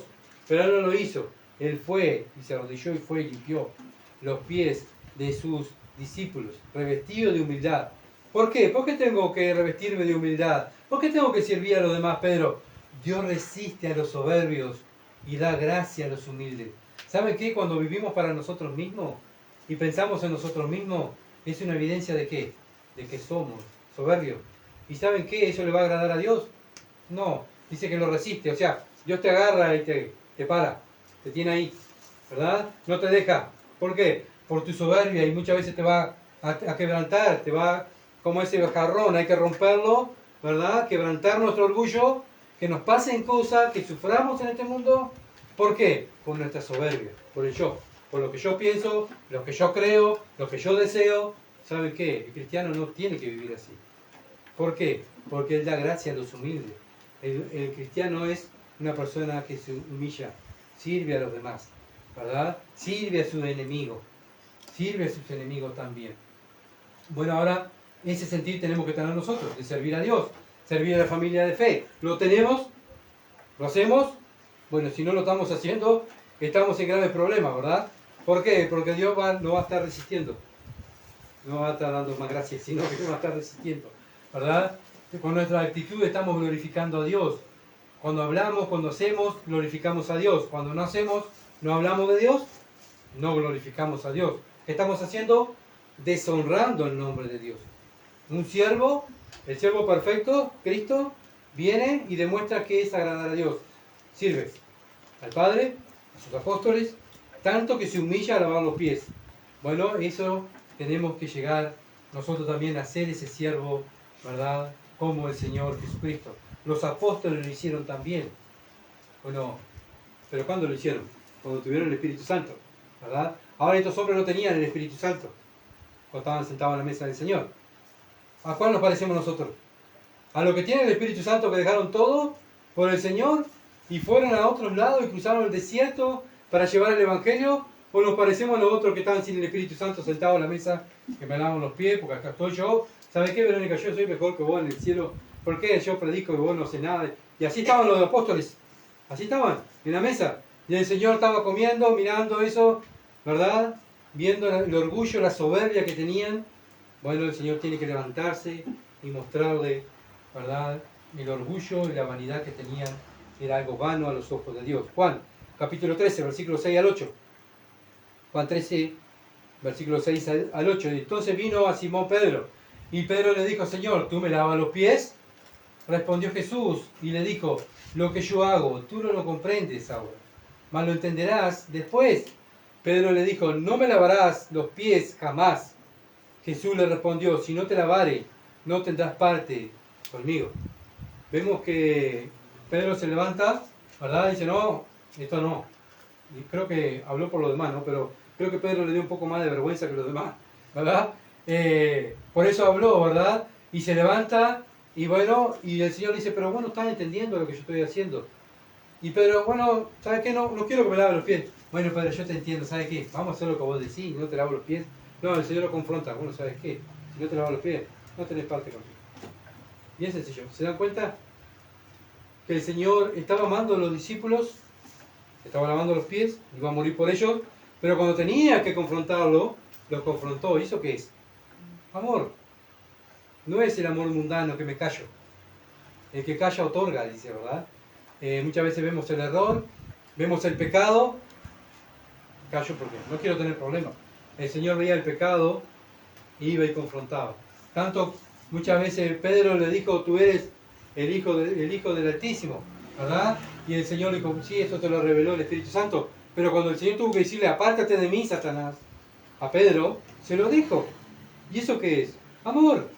Pero Él no lo hizo. Él fue y se arrodilló y fue y limpió los pies de sus discípulos, revestido de humildad. ¿Por qué? ¿Por qué tengo que revestirme de humildad? ¿Por qué tengo que servir a los demás, Pedro? Dios resiste a los soberbios y da gracia a los humildes. ¿Saben qué? Cuando vivimos para nosotros mismos y pensamos en nosotros mismos, es una evidencia de qué? De que somos soberbios. ¿Y saben qué? ¿Eso le va a agradar a Dios? No, dice que lo resiste. O sea, Dios te agarra y te para, te tiene ahí, ¿verdad? No te deja. ¿Por qué? Por tu soberbia, y muchas veces te va a quebrantar, te va como ese jarrón, hay que romperlo, ¿verdad? Quebrantar nuestro orgullo, que nos pasen cosas, que suframos en este mundo. ¿Por qué? Por nuestra soberbia, por el yo, por lo que yo pienso, lo que yo creo, lo que yo deseo. ¿Saben qué? El cristiano no tiene que vivir así. ¿Por qué? Porque Él da gracia a los humildes. El cristiano es una persona que se humilla, sirve a los demás, ¿verdad? Sirve a sus enemigos, sirve a sus enemigos también. Bueno, ahora ese sentir tenemos que tener nosotros, de servir a Dios, servir a la familia de fe. ¿Lo tenemos? ¿Lo hacemos? Bueno, si no lo estamos haciendo, estamos en graves problemas, ¿verdad? ¿Por qué? Porque Dios no va a estar resistiendo, no va a estar dando más gracias, sino que va a estar resistiendo, ¿verdad? Con nuestra actitud estamos glorificando a Dios. Cuando hablamos, cuando hacemos, glorificamos a Dios. Cuando no hacemos, no hablamos de Dios, no glorificamos a Dios. ¿Qué estamos haciendo? Deshonrando el nombre de Dios. Un siervo, el siervo perfecto, Cristo, viene y demuestra que es agradar a Dios. Sirve al Padre, a sus apóstoles, tanto que se humilla a lavar los pies. Bueno, eso tenemos que llegar nosotros también a ser ese siervo, ¿verdad? Como el Señor Jesucristo. Los apóstoles lo hicieron también. Bueno, pero ¿cuándo lo hicieron? Cuando tuvieron el Espíritu Santo, ¿verdad? Ahora estos hombres no tenían el Espíritu Santo cuando estaban sentados en la mesa del Señor. ¿A cuál nos parecemos nosotros? ¿A los que tienen el Espíritu Santo, que dejaron todo por el Señor y fueron a otros lados y cruzaron el desierto para llevar el Evangelio? ¿O nos parecemos a los otros que estaban sin el Espíritu Santo sentados en la mesa, que me lavan los pies, porque acá estoy yo? ¿Sabes qué, Verónica? Yo soy mejor que vos en el cielo. ¿Por qué yo predico y vos no sé nada? Y así estaban los apóstoles. Así estaban, en la mesa. Y el Señor estaba comiendo, mirando eso, ¿verdad? Viendo el orgullo, la soberbia que tenían. Bueno, el Señor tiene que levantarse y mostrarle, ¿verdad? El orgullo y la vanidad que tenían era algo vano a los ojos de Dios. Juan, capítulo 13, versículos 6 al 8. Juan 13, versículos 6 al 8. Entonces vino a Simón Pedro, y Pedro le dijo: Señor, ¿tú me lavas los pies? Respondió Jesús y le dijo: lo que yo hago, tú no lo comprendes ahora, mas lo entenderás después. Pedro le dijo: no me lavarás los pies jamás. Jesús le respondió: si no te lavare, no tendrás parte conmigo. Vemos que Pedro se levanta, ¿verdad? Y dice: no, esto no. Y creo que habló por los demás, ¿no? Pero creo que Pedro le dio un poco más de vergüenza que los demás, ¿verdad? Por eso habló, ¿verdad? Y se levanta, y bueno, y el Señor le dice: pero bueno, estás entendiendo lo que yo estoy haciendo. Y Pedro: bueno, ¿sabes qué? No quiero que me lave los pies. Bueno, Pedro, yo te entiendo, ¿sabes qué? Vamos a hacer lo que vos decís, no te lavo los pies. No, el Señor lo confronta: bueno, ¿sabes qué? Si no te lavo los pies, no tenés parte conmigo. Bien sencillo. ¿Se dan cuenta? Que el Señor estaba amando a los discípulos, estaba lavando los pies, iba a morir por ellos, pero cuando tenía que confrontarlo, los confrontó. ¿Y eso qué es? Amor. No es el amor mundano que me callo. El que calla otorga, dice, ¿verdad? Muchas veces vemos el error, vemos el pecado, callo porque no quiero tener problemas. el Señor veía el pecado y iba y confrontaba. Tanto muchas veces Pedro le dijo, tú eres el hijo del Altísimo, ¿verdad? Y el Señor le dijo, sí, esto te lo reveló el Espíritu Santo. Pero cuando el Señor tuvo que decirle, apártate de mí, Satanás, a Pedro, se lo dijo. ¿Y eso qué es? Amor.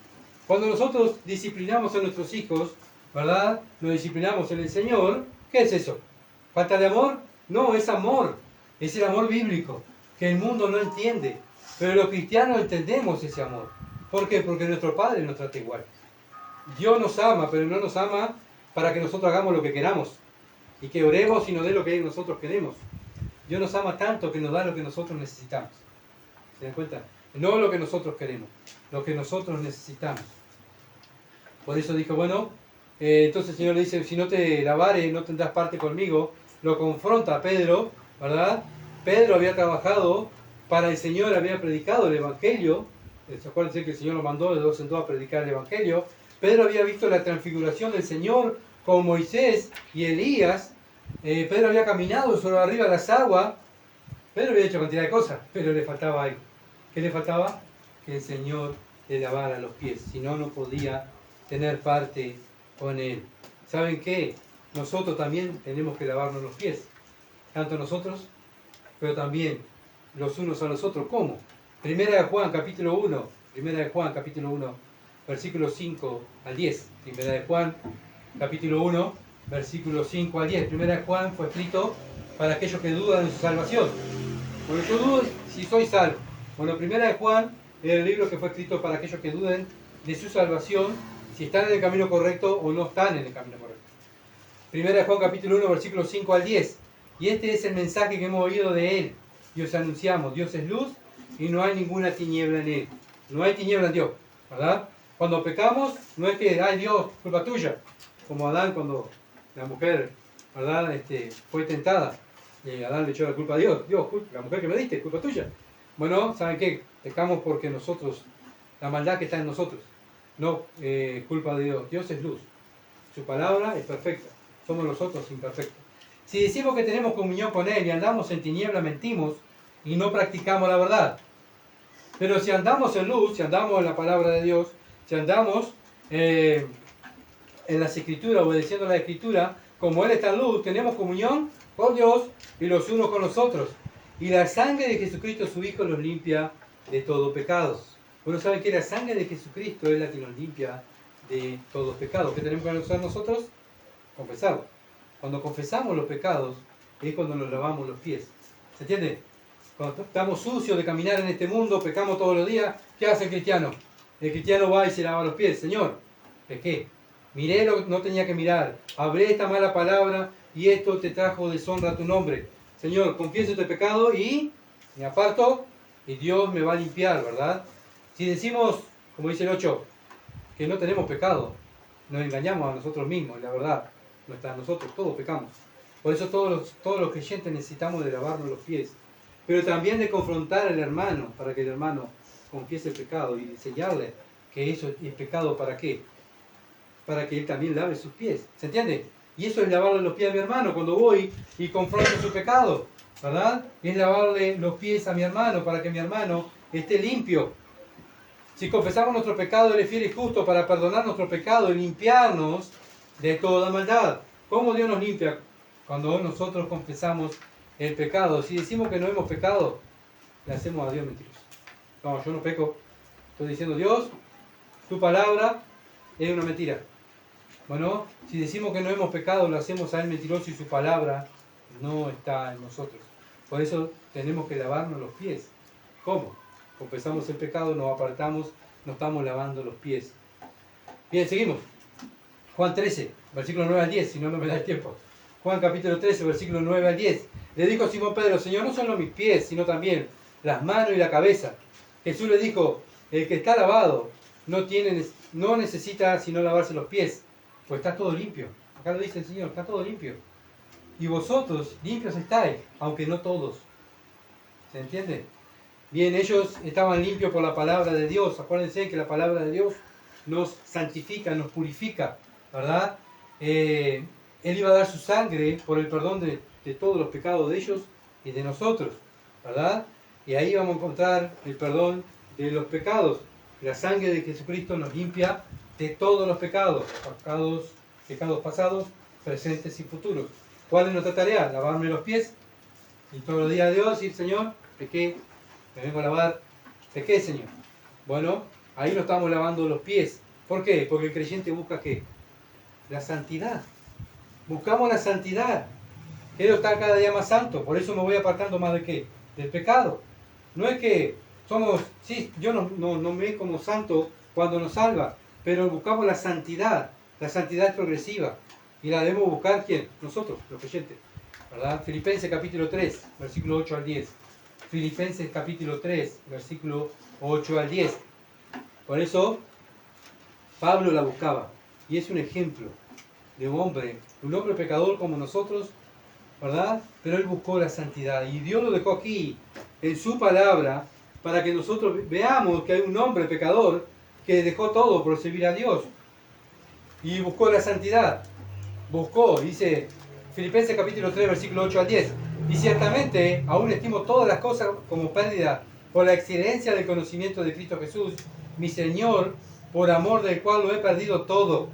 Cuando nosotros disciplinamos a nuestros hijos, ¿verdad? Nos disciplinamos en el Señor, ¿qué es eso? ¿Falta de amor? No, es amor. Es el amor bíblico, que el mundo no entiende. Pero los cristianos entendemos ese amor. ¿Por qué? Porque nuestro Padre nos trata igual. Dios nos ama, pero no nos ama para que nosotros hagamos lo que queramos. Y que oremos y nos dé lo que nosotros queremos. Dios nos ama tanto que nos da lo que nosotros necesitamos. ¿Se dan cuenta? No lo que nosotros queremos, lo que nosotros necesitamos. Por eso dijo, bueno, entonces el Señor le dice, si no te lavare, no tendrás parte conmigo. Lo confronta a Pedro, ¿verdad? Pedro había trabajado para el Señor, había predicado el Evangelio. Acuérdense que el Señor lo mandó de dos en dos a predicar el Evangelio. Pedro había visto la transfiguración del Señor con Moisés y Elías. Pedro había caminado sobre arriba de las aguas. Pedro había hecho cantidad de cosas, pero le faltaba algo. ¿Qué le faltaba? Que el Señor le lavara los pies. Si no, no podía tener parte con Él. ¿Saben qué? Nosotros también tenemos que lavarnos los pies. Tanto nosotros, pero también los unos a los otros. ¿Cómo? Primera de Juan, capítulo 1. Primera de Juan, capítulo 1, versículos 5 al 10. Primera de Juan, capítulo 1, versículos 5 al 10. Primera de Juan fue escrito para aquellos que dudan de su salvación. Bueno, yo dudo si soy salvo. Bueno, Primera de Juan es el libro que fue escrito para aquellos que duden de su salvación, si están en el camino correcto o no están en el camino correcto. Primera de Juan capítulo 1, versículos 5 al 10. Y este es el mensaje que hemos oído de Él. Y os anunciamos, Dios es luz y no hay ninguna tiniebla en Él. No hay tiniebla en Dios, ¿verdad? Cuando pecamos, no es que, ay Dios, culpa tuya. Como Adán cuando la mujer, ¿verdad? Fue tentada. Y Adán le echó la culpa a Dios. Dios, la mujer que me diste, culpa tuya. Bueno, ¿saben qué? Pecamos porque nosotros, la maldad que está en nosotros, no culpa de Dios. Dios es luz. Su palabra es perfecta. Somos nosotros imperfectos. Si decimos que tenemos comunión con Él y andamos en tiniebla, mentimos y no practicamos la verdad. Pero si andamos en luz, si andamos en la palabra de Dios, si andamos en las Escrituras, obedeciendo la Escritura, como Él está en luz, tenemos comunión con Dios y los unos con los otros. Y la sangre de Jesucristo, su Hijo, los limpia de todo pecado. Bueno, ¿saben que la sangre de Jesucristo es la que nos limpia de todo pecado? ¿Qué tenemos que hacer nosotros? Confesarlo. Cuando confesamos los pecados es cuando nos lavamos los pies. ¿Se entiende? Cuando estamos sucios de caminar en este mundo, pecamos todos los días, ¿qué hace el cristiano? El cristiano va y se lava los pies. Señor, pequé. Miré lo que no tenía que mirar. Hablé esta mala palabra y esto te trajo deshonra a tu nombre. Señor, confieso este pecado y me aparto y Dios me va a limpiar, ¿verdad? Si decimos, como dice el 8, que no tenemos pecado, nos engañamos a nosotros mismos, y la verdad no está en nosotros, todos pecamos. Por eso todos los creyentes necesitamos de lavarnos los pies, pero también de confrontar al hermano, para que el hermano confiese el pecado y enseñarle que eso es pecado. ¿Para qué? Para que él también lave sus pies. ¿Se entiende? Y eso es lavarle los pies a mi hermano cuando voy y confronto su pecado, ¿verdad? Es lavarle los pies a mi hermano para que mi hermano esté limpio. Si confesamos nuestro pecado, Él es fiel y justo para perdonar nuestro pecado y limpiarnos de toda maldad. ¿Cómo Dios nos limpia? Cuando nosotros confesamos el pecado. Si decimos que no hemos pecado, le hacemos a Dios mentiroso. No, yo no peco. Estoy diciendo, Dios, tu palabra es una mentira. Bueno, si decimos que no hemos pecado, lo hacemos a Él mentiroso y su palabra no está en nosotros. Por eso tenemos que lavarnos los pies. ¿Cómo? Confesamos el pecado, nos apartamos, nos estamos lavando los pies. Bien, seguimos. Juan 13, versículo 9 al 10, si no, no me da el tiempo. Juan capítulo 13, versículo 9 al 10. Le dijo a Simón Pedro, Señor, no solo mis pies, sino también las manos y la cabeza. Jesús le dijo, el que está lavado no necesita sino lavarse los pies, pues está todo limpio. Acá lo dice el Señor, está todo limpio. Y vosotros limpios estáis, aunque no todos. ¿Se entiende? Bien, ellos estaban limpios por la palabra de Dios. Acuérdense que la palabra de Dios nos santifica, nos purifica, ¿verdad? Él iba a dar su sangre por el perdón de todos los pecados de ellos y de nosotros, ¿verdad? Y ahí vamos a encontrar el perdón de los pecados. La sangre de Jesucristo nos limpia de todos los pecados, pecados pasados, presentes y futuros. ¿Cuál es nuestra tarea? Lavarme los pies. Y todos los días de Dios decir, Señor, pequé, me vengo a lavar, pequé, Señor. Bueno, ahí nos estamos lavando los pies. ¿Por qué? Porque el creyente busca ¿qué? La santidad. Buscamos la santidad. Quiero estar cada día más santo. Por eso me voy apartando más de ¿qué? Del pecado. No es que somos, sí, yo no me veo como santo cuando nos salva, pero buscamos la santidad. La santidad es progresiva. Y la debemos buscar ¿quién? Nosotros, los creyentes. ¿Verdad? Filipenses capítulo 3, versículo 8 al 10. Filipenses capítulo 3, versículo 8 al 10. Por eso, Pablo la buscaba. Y es un ejemplo de un hombre pecador como nosotros, ¿verdad? Pero él buscó la santidad. Y Dios lo dejó aquí, en su palabra, para que nosotros veamos que hay un hombre pecador que dejó todo por servir a Dios. Y buscó la santidad. Buscó, dice Filipenses capítulo 3, versículo 8 al 10. Y ciertamente aún estimo todas las cosas como pérdida por la excelencia del conocimiento de Cristo Jesús, mi Señor, por amor del cual lo he perdido todo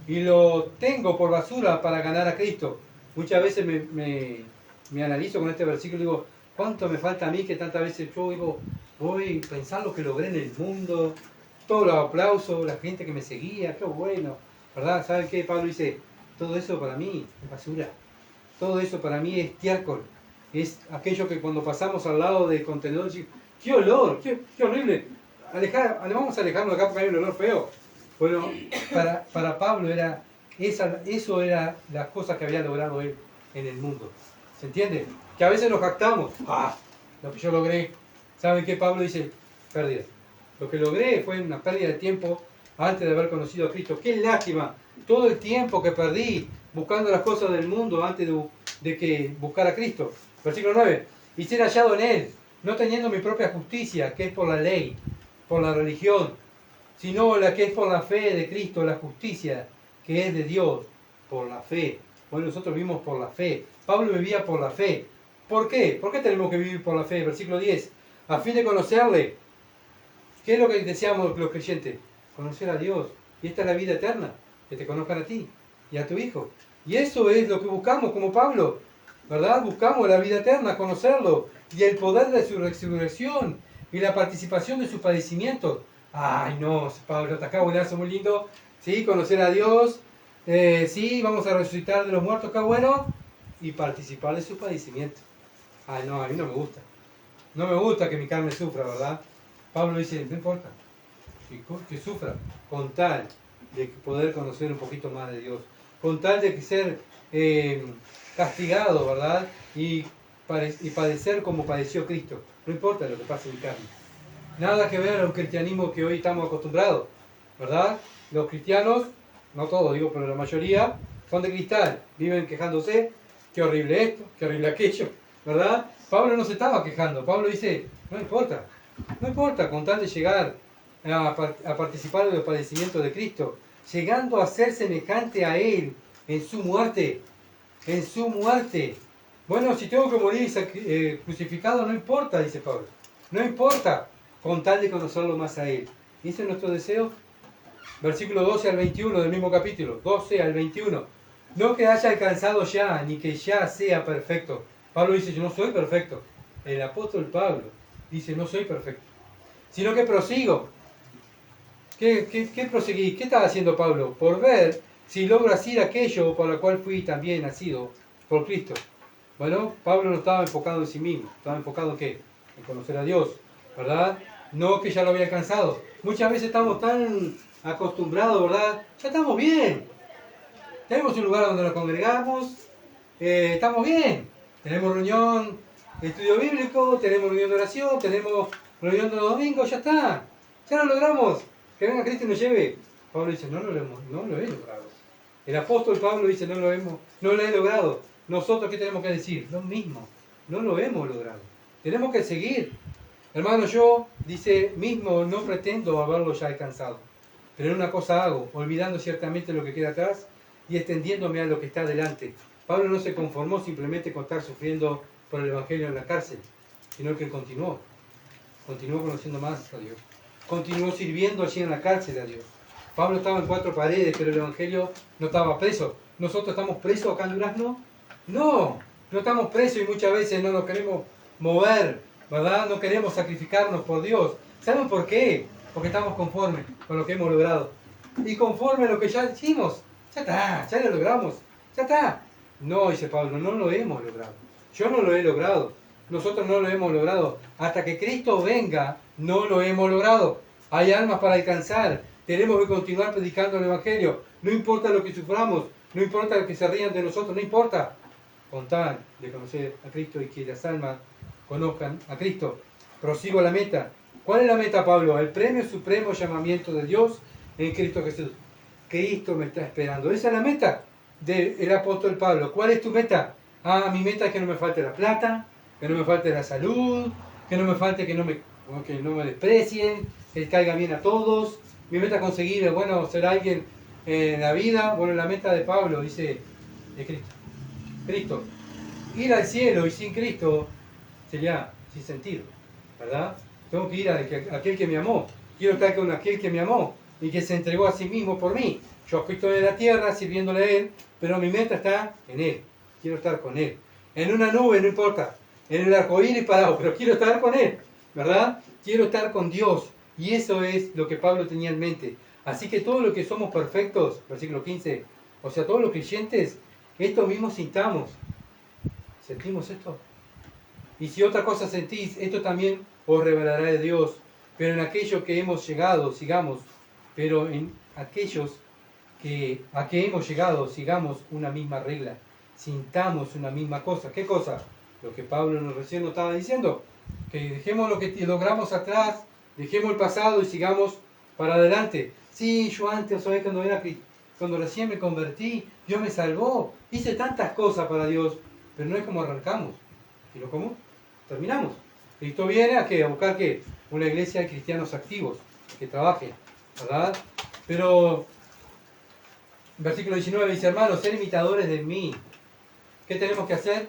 y lo tengo por basura para ganar a Cristo. Muchas veces me analizo con este versículo y digo, ¿cuánto me falta a mí que tantas veces yo digo, voy a pensar lo que logré en el mundo, todos los aplausos, la gente que me seguía, qué bueno, ¿verdad? ¿Saben qué? Pablo dice, todo eso para mí es basura. Todo eso para mí es estiércol. Es aquello que cuando pasamos al lado del contenedor, ¡qué olor! ¡Qué horrible! Vamos a alejarnos de acá porque hay un olor feo. Bueno, para Pablo eso era las cosas que había logrado él en el mundo. ¿Se entiende? Que a veces nos jactamos. Lo que yo logré. ¿Saben qué? Pablo dice, pérdida. Lo que logré fue una pérdida de tiempo antes de haber conocido a Cristo. ¡Qué lástima! Todo el tiempo que perdí buscando las cosas del mundo antes de que buscar a Cristo. Versículo 9. Y ser hallado en Él, no teniendo mi propia justicia, que es por la ley, por la religión, sino la que es por la fe de Cristo, la justicia que es de Dios, por la fe. Bueno, nosotros vivimos por la fe. Pablo vivía por la fe. ¿Por qué? ¿Por qué tenemos que vivir por la fe? Versículo 10. A fin de conocerle. ¿Qué es lo que deseamos los creyentes? Conocer a Dios. Y esta es la vida eterna. Que te conozcan a ti y a tu Hijo. Y eso es lo que buscamos como Pablo. ¿Verdad? Buscamos la vida eterna, conocerlo. Y el poder de su resurrección. Y la participación de sus padecimientos. Ay, no, Pablo, está acá, buenazo, muy lindo. Sí, conocer a Dios. Sí, vamos a resucitar de los muertos, acá, bueno. Y participar de sus padecimientos. Ay, no, a mí no me gusta. No me gusta que mi carne sufra, ¿verdad? Pablo dice, no importa. Que sufra, con tal de poder conocer un poquito más de Dios. Con tal de ser castigado, ¿verdad? Y padecer como padeció Cristo. No importa lo que pase en mi carne. Nada que ver a un cristianismo que hoy estamos acostumbrados, ¿verdad? Los cristianos, no todos digo, pero la mayoría, son de cristal, viven quejándose, qué horrible esto, qué horrible aquello, ¿verdad? Pablo no se estaba quejando, Pablo dice, no importa, con tal de llegar a participar de los padecimientos de Cristo, llegando a ser semejante a Él en su muerte, Bueno, si tengo que morir crucificado, no importa, dice Pablo, no importa, con tal de conocerlo más a Él. ¿Y ese es nuestro deseo? Versículo 12 al 21 del mismo capítulo, 12 al 21. No que haya alcanzado ya, ni que ya sea perfecto. Pablo dice, yo no soy perfecto. El apóstol Pablo dice, no soy perfecto. Sino que prosigo. ¿Qué proseguí? ¿Qué estaba haciendo Pablo? Por ver si logro hacer aquello por lo cual fui también nacido por Cristo. Bueno, Pablo no estaba enfocado en sí mismo. ¿Estaba enfocado en qué? En conocer a Dios, ¿verdad? No que ya lo había alcanzado. Muchas veces estamos tan acostumbrados, ¿verdad? Ya estamos bien. Tenemos un lugar donde nos congregamos. Estamos bien. Tenemos reunión de estudio bíblico, tenemos reunión de oración, tenemos reunión de los domingos, ya está. Ya lo logramos. Que venga Cristo y nos lleve. Pablo dice, no lo he logrado. El apóstol Pablo dice, no lo he logrado. Nosotros, ¿qué tenemos que decir? Lo mismo. No lo hemos logrado. Tenemos que seguir. Hermano, yo, dice, mismo no pretendo haberlo ya alcanzado. Pero en una cosa hago, olvidando ciertamente lo que queda atrás y extendiéndome a lo que está adelante. Pablo no se conformó simplemente con estar sufriendo por el Evangelio en la cárcel, sino que continuó. continuó conociendo más a Dios. Continuó sirviendo allí en la cárcel a Dios. Pablo estaba en 4 paredes, pero el Evangelio no estaba preso. ¿Nosotros estamos presos acá en Durazno? No, no estamos presos y muchas veces no nos queremos mover, ¿verdad? No queremos sacrificarnos por Dios. ¿Saben por qué? Porque estamos conformes con lo que hemos logrado. Y conforme a lo que ya hicimos, ya está, ya lo logramos, ya está. No, dice Pablo, no lo hemos logrado. Yo no lo he logrado. Nosotros no lo hemos logrado. Hasta que Cristo venga, no lo hemos logrado. Hay almas para alcanzar. Tenemos que continuar predicando el Evangelio. No importa lo que suframos, no importa lo que se rían de nosotros, no importa. Con tal de conocer a Cristo y que las almas conozcan a Cristo. Prosigo a la meta. ¿Cuál es la meta, Pablo? El premio supremo llamamiento de Dios en Cristo Jesús. Cristo me está esperando. Esa es la meta del apóstol Pablo. ¿Cuál es tu meta? Ah, mi meta es que no me falte la plata, que no me falte la salud, que no me falte que no me desprecien, que caiga bien a todos. Mi meta es conseguir, bueno, ser alguien en la vida. Bueno, la meta de Pablo, dice, de Cristo. Cristo. Ir al cielo y sin Cristo sería sin sentido, ¿verdad? Tengo que ir a aquel que me amó. Quiero estar con aquel que me amó y que se entregó a sí mismo por mí. Yo estoy en la tierra sirviéndole a Él, pero mi meta está en Él. Quiero estar con Él. En una nube, no importa. En el arcoíris parado, pero quiero estar con Él, ¿verdad? Quiero estar con Dios. Y eso es lo que Pablo tenía en mente. Así que todos los que somos perfectos, versículo 15, o sea, todos los creyentes, esto mismo sintamos. ¿Sentimos esto? Y si otra cosa sentís, esto también os revelará de Dios. Pero en aquello que hemos llegado, sigamos. Pero en aquellos a que hemos llegado, sigamos una misma regla. Sintamos una misma cosa. ¿Qué cosa? Lo que Pablo recién nos estaba diciendo. Que dejemos lo que logramos atrás, dejemos el pasado y sigamos para adelante. Sí, yo antes, ¿sabes? Cuando recién me convertí, Dios me salvó. Hice tantas cosas para Dios, pero no es como arrancamos, sino como terminamos. Cristo viene a qué? A buscar ¿qué? Una iglesia de cristianos activos, que trabajen, ¿verdad? Pero, versículo 19 dice, hermanos, ser imitadores de mí. ¿Qué tenemos que hacer?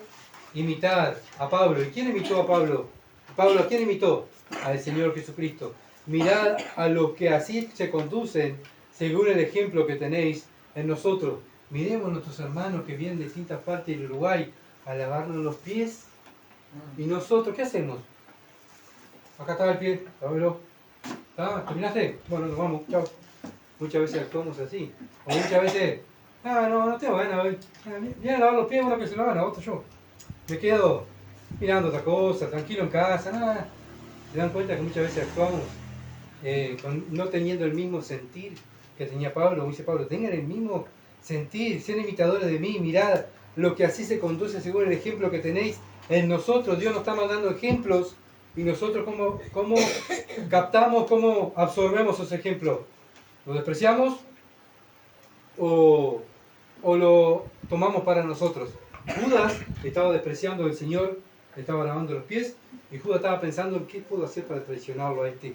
Imitar a Pablo. ¿Y quién imitó a Pablo? Pablo, ¿a quién imitó? Al Señor Jesucristo. Mirad a los que así se conducen, según el ejemplo que tenéis en nosotros. Miremos a nuestros hermanos que vienen de distintas partes del Uruguay a lavarnos los pies. ¿Y nosotros qué hacemos? Acá estaba el pie, lámelo. ¿Terminaste? Bueno, nos vamos, chao. Muchas veces actuamos así. O muchas veces, no tengo ganas. Vienen a lavar los pies, uno que se lavan, a otro yo. Me quedo mirando otra cosa, tranquilo en casa, nada. Se dan cuenta que muchas veces actuamos no teniendo el mismo sentir que tenía Pablo. Como dice Pablo, tengan el mismo sentir, sean imitadores de mí, mirad lo que así se conduce según el ejemplo que tenéis en nosotros. Dios nos está mandando ejemplos y nosotros cómo captamos, cómo absorbemos esos ejemplos. ¿Lo despreciamos o lo tomamos para nosotros? Judas estaba despreciando al Señor, le estaba lavando los pies y Judas estaba pensando en qué puedo hacer para traicionarlo a este.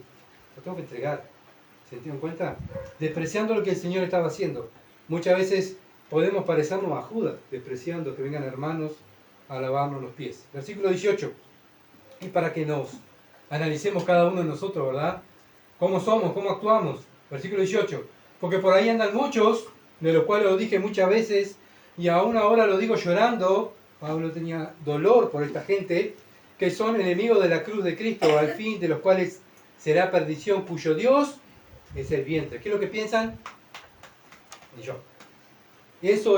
Lo tengo que entregar. ¿Se dieron cuenta? Despreciando lo que el Señor estaba haciendo. Muchas veces podemos parecernos a Judas, despreciando que vengan hermanos a lavarnos los pies. Versículo 18. Y para que nos analicemos cada uno de nosotros, ¿verdad? ¿Cómo somos? ¿Cómo actuamos? Versículo 18. Porque por ahí andan muchos, de los cuales lo dije muchas veces, y aún ahora lo digo llorando. Pablo tenía dolor por esta gente, que son enemigos de la cruz de Cristo, al fin de los cuales será perdición, cuyo Dios es el vientre. ¿Qué es lo que piensan? Y yo. Eso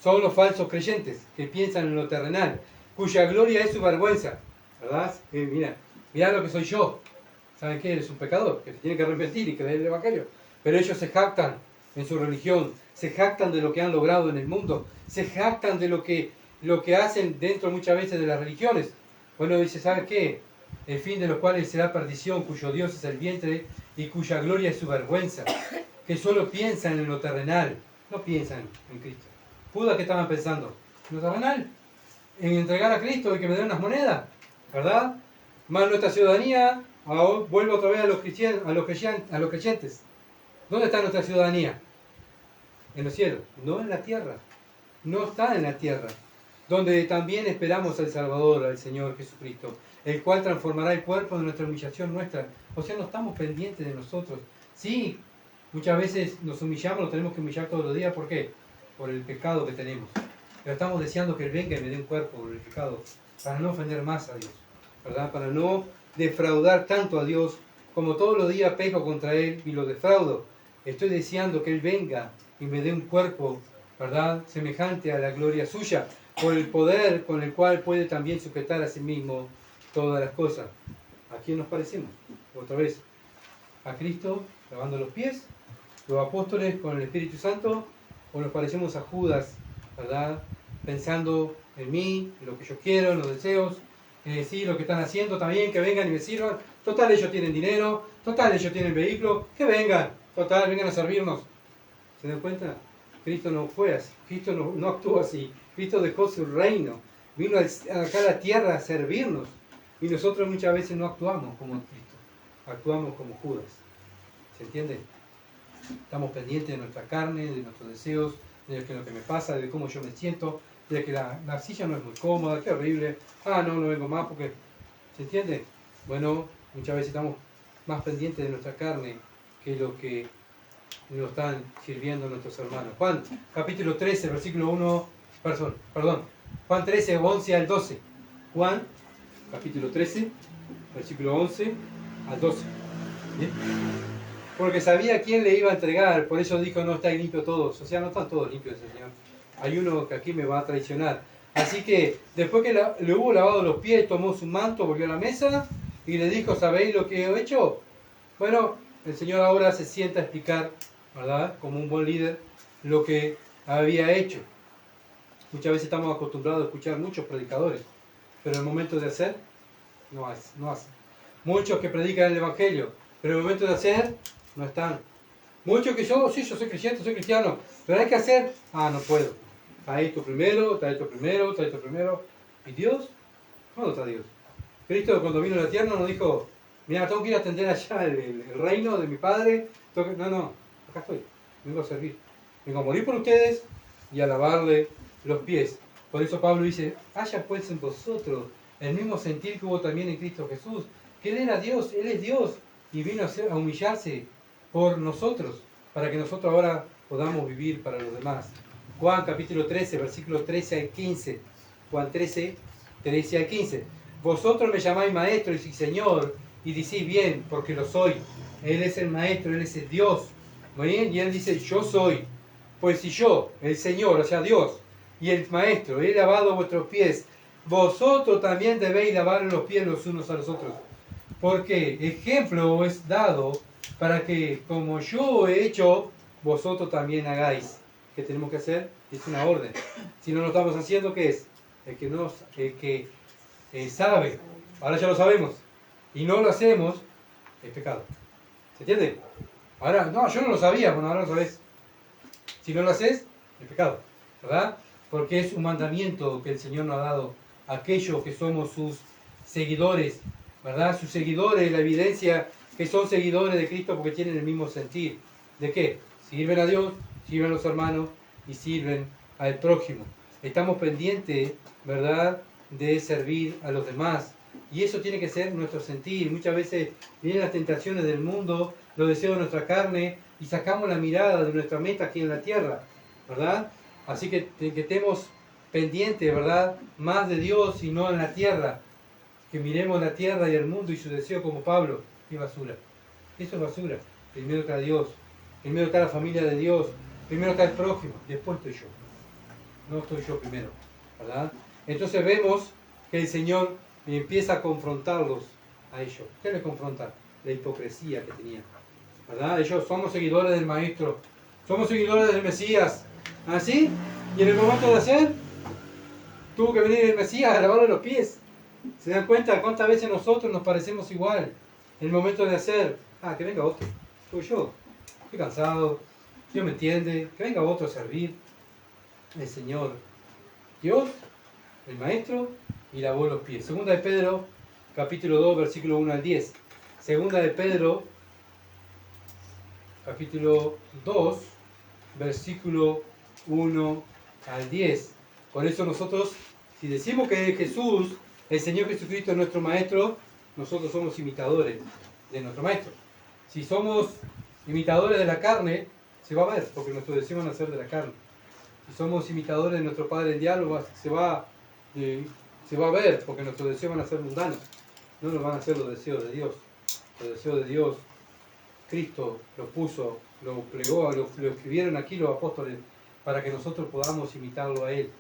son los falsos creyentes, que piensan en lo terrenal, cuya gloria es su vergüenza. ¿Verdad? Mirá lo que soy yo. ¿Saben qué? Eres un pecador, que se tiene que arrepentir y creer el Evangelio. Pero ellos se jactan en su religión, se jactan de lo que han logrado en el mundo, se jactan de lo que hacen dentro muchas veces de las religiones. Bueno, dice, ¿saben qué? El fin de los cuales será perdición, cuyo Dios es el vientre y cuya gloria es su vergüenza. Que solo piensan en lo terrenal, no piensan en Cristo. Judas, ¿qué estaban pensando? En lo terrenal, en entregar a Cristo y que me den unas monedas, ¿verdad? Más nuestra ciudadanía, vuelvo otra vez a los creyentes. ¿Dónde está nuestra ciudadanía? En los cielos, no en la tierra. No está en la tierra. donde también esperamos al Salvador, al Señor Jesucristo, el cual transformará el cuerpo de nuestra humillación nuestra. O sea, no estamos pendientes de nosotros. Sí, muchas veces nos humillamos, nos tenemos que humillar todos los días. ¿Por qué? Por el pecado que tenemos. Pero estamos deseando que Él venga y me dé un cuerpo glorificado, para no ofender más a Dios, ¿verdad? Para no defraudar tanto a Dios, como todos los días peco contra Él y lo defraudo. Estoy deseando que Él venga y me dé un cuerpo, ¿verdad?, semejante a la gloria suya, por el poder con el cual puede también sujetar a sí mismo todas las cosas. ¿A quién nos parecemos? Otra vez, a Cristo lavando los pies, los apóstoles con el Espíritu Santo, o nos parecemos a Judas, ¿verdad?, pensando en mí, en lo que yo quiero, en los deseos, sí, lo que están haciendo también, que vengan y me sirvan. Total, ellos tienen dinero, total, ellos tienen vehículo, que vengan, total, vengan a servirnos. ¿Se dan cuenta? Cristo no fue así, Cristo no actuó así. Cristo dejó su reino, vino acá a la tierra a servirnos. Y nosotros muchas veces no actuamos como Cristo, actuamos como Judas. ¿Se entiende? Estamos pendientes de nuestra carne, de nuestros deseos, de lo que me pasa, de cómo yo me siento, de que la silla no es muy cómoda, qué horrible. No vengo más porque... ¿Se entiende? Bueno, muchas veces estamos más pendientes de nuestra carne que lo que nos están sirviendo nuestros hermanos. Juan, capítulo 13, versículo 1, perdón, Juan 13, 11 al 12. Juan, capítulo 13, versículo 11 al 12. ¿Bien? Porque sabía quién le iba a entregar, por eso dijo, no estáis limpios todos. O sea, no están todos limpios, Señor. Hay uno que aquí me va a traicionar. Así que, después que le hubo lavado los pies, tomó su manto, volvió a la mesa y le dijo, ¿sabéis lo que he hecho? Bueno, el Señor ahora se sienta a explicar, ¿verdad?, como un buen líder, lo que había hecho. Muchas veces estamos acostumbrados a escuchar muchos predicadores, pero en el momento de hacer, no hacen. Muchos que predican el Evangelio, pero en el momento de hacer, no están. Muchos que yo soy cristiano, pero hay que hacer, no puedo. Trae esto primero. ¿Y Dios? ¿Cuándo está Dios? Cristo cuando vino a la tierra nos dijo, mira, tengo que ir a atender allá el reino de mi Padre. No, acá estoy, vengo a servir. Vengo a morir por ustedes y a lavarle los pies. Por eso Pablo dice, haya pues en vosotros el mismo sentir que hubo también en Cristo Jesús, que Él era Dios, Él es Dios, y vino a humillarse por nosotros, para que nosotros ahora podamos vivir para los demás. Juan capítulo 13, versículos 13 al 15. Juan 13, 13 al 15. Vosotros me llamáis maestro y Señor, y decís bien, porque lo soy. Él es el maestro, Él es el Dios. Muy bien, y Él dice, yo soy. Pues si yo, el Señor, o sea Dios, y el maestro, he lavado vuestros pies, vosotros también debéis lavar los pies los unos a los otros. Porque ejemplo es dado para que, como yo he hecho, vosotros también hagáis. ¿Qué tenemos que hacer? Es una orden. Si no lo estamos haciendo, ¿qué es? El que sabe, ahora ya lo sabemos, y no lo hacemos, es pecado. ¿Se entiende? Ahora, no, yo no lo sabía, bueno, ahora lo sabes. Si no lo haces, es pecado, ¿verdad? Porque es un mandamiento que el Señor nos ha dado a aquellos que somos sus seguidores, ¿verdad? Sus seguidores, la evidencia que son seguidores de Cristo porque tienen el mismo sentir. ¿De qué? Sirven a Dios, sirven a los hermanos y sirven al prójimo. Estamos pendientes, ¿verdad?, de servir a los demás. Y eso tiene que ser nuestro sentir. Muchas veces vienen las tentaciones del mundo, los deseos de nuestra carne, y sacamos la mirada de nuestra meta aquí en la tierra, ¿verdad? Así que estemos pendientes, ¿verdad?, más de Dios y no en la tierra. Que miremos la tierra y el mundo y su deseo como Pablo. ¡Qué basura! Eso es basura. Primero está Dios, primero está la familia de Dios, primero está el prójimo, después estoy yo. No estoy yo primero, ¿verdad? Entonces vemos que el Señor empieza a confrontarlos a ellos. ¿Qué les confronta? La hipocresía que tenían, ¿verdad? Ellos somos seguidores del Maestro, somos seguidores del Mesías, ¿así? Y en el momento de hacer, tuvo que venir el Mesías a lavarle los pies. ¿Se dan cuenta cuántas veces nosotros nos parecemos igual? En el momento de hacer, que venga otro, soy yo, estoy cansado, Dios me entiende, que venga otro a servir. El Señor, Dios, el Maestro, y lavó los pies. Segunda de Pedro, capítulo 2, versículo 1 al 10. Segunda de Pedro, capítulo 2, versículo 1 al 10. Por eso nosotros Si decimos que Jesús, el Señor Jesucristo es nuestro Maestro, nosotros somos imitadores de nuestro Maestro. Si somos imitadores de la carne, se va a ver, porque nuestros deseos van a ser de la carne. Si somos imitadores de nuestro Padre en diálogo, se va a ver, porque nuestros deseos van a ser mundanos. No nos van a ser los deseos de Dios. Los deseos de Dios, Cristo los puso, lo plegó, lo escribieron aquí los apóstoles para que nosotros podamos imitarlo a Él.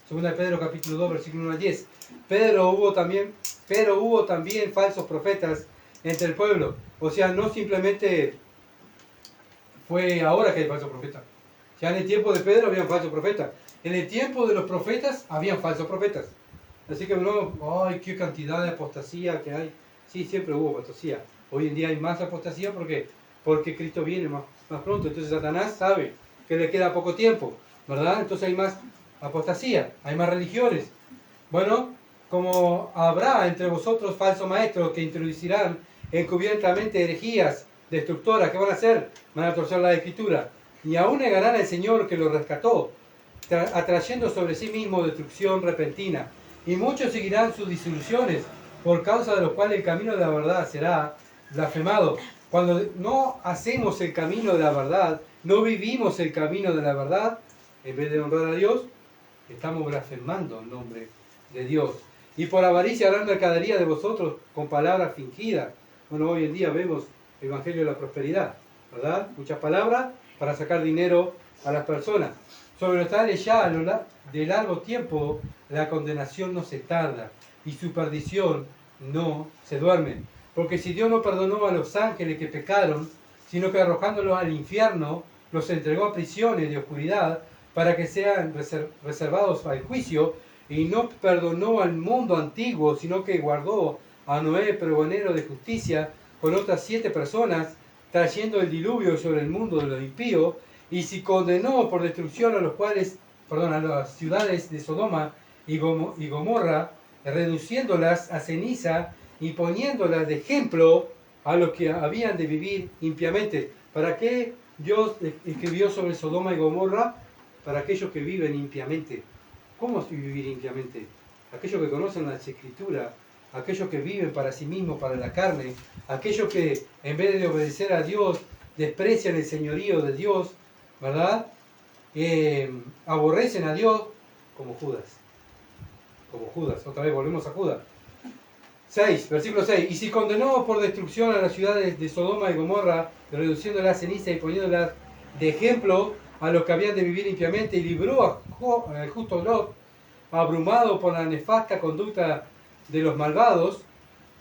Segunda de Pedro capítulo 2, versículo 1 al 10. Pero hubo también falsos profetas entre el pueblo. O sea, no simplemente fue ahora que hay falsos profetas. Ya en el tiempo de Pedro habían falsos profetas. En el tiempo de los profetas habían falsos profetas. Así que no, ¡ay, qué cantidad de apostasía que hay! Sí, siempre hubo apostasía. Hoy en día hay más apostasía porque Cristo viene más pronto. Entonces Satanás sabe que le queda poco tiempo, ¿verdad? Entonces hay más apostasía, hay más religiones. Bueno, como habrá entre vosotros falsos maestros que introducirán encubiertamente herejías destructoras, ¿qué van a hacer? Van a torcer la Escritura. Y aún negarán al Señor que los rescató, atrayendo sobre sí mismo destrucción repentina. Y muchos seguirán sus disoluciones, por causa de los cuales el camino de la verdad será blasfemado. Cuando no hacemos el camino de la verdad, no vivimos el camino de la verdad, en vez de honrar a Dios, estamos blasfemando el nombre de Dios. Y por avaricia harán mercadería de vosotros con palabras fingidas. Bueno, hoy en día vemos el Evangelio de la Prosperidad, ¿verdad? Muchas palabras para sacar dinero a las personas. Sobre los tales ya de largo tiempo la condenación no se tarda y su perdición no se duerme. Porque si Dios no perdonó a los ángeles que pecaron, sino que arrojándolos al infierno, los entregó a prisiones de oscuridad para que sean reservados al juicio, y no perdonó al mundo antiguo, sino que guardó a Noé, pregonero de justicia, con otras 7 personas, trayendo el diluvio sobre el mundo de los impíos, y si condenó por destrucción a las ciudades de Sodoma y Gomorra, reduciéndolas a ceniza y poniéndolas de ejemplo a los que habían de vivir impiamente. ¿Para qué Dios escribió sobre Sodoma y Gomorra? Para aquellos que viven impiamente. ¿Cómo vivir impiamente? Aquellos que conocen las Escrituras, aquellos que viven para sí mismos, para la carne, aquellos que en vez de obedecer a Dios, desprecian el señorío de Dios, ¿verdad? Aborrecen a Dios como Judas. Como Judas, otra vez volvemos a Judas. 6, versículo 6. Y si condenó por destrucción a las ciudades de Sodoma y Gomorra, reduciéndolas a ceniza y poniéndolas de ejemplo a los que habían de vivir limpiamente, y libró al justo Lot, abrumado por la nefasta conducta de los malvados,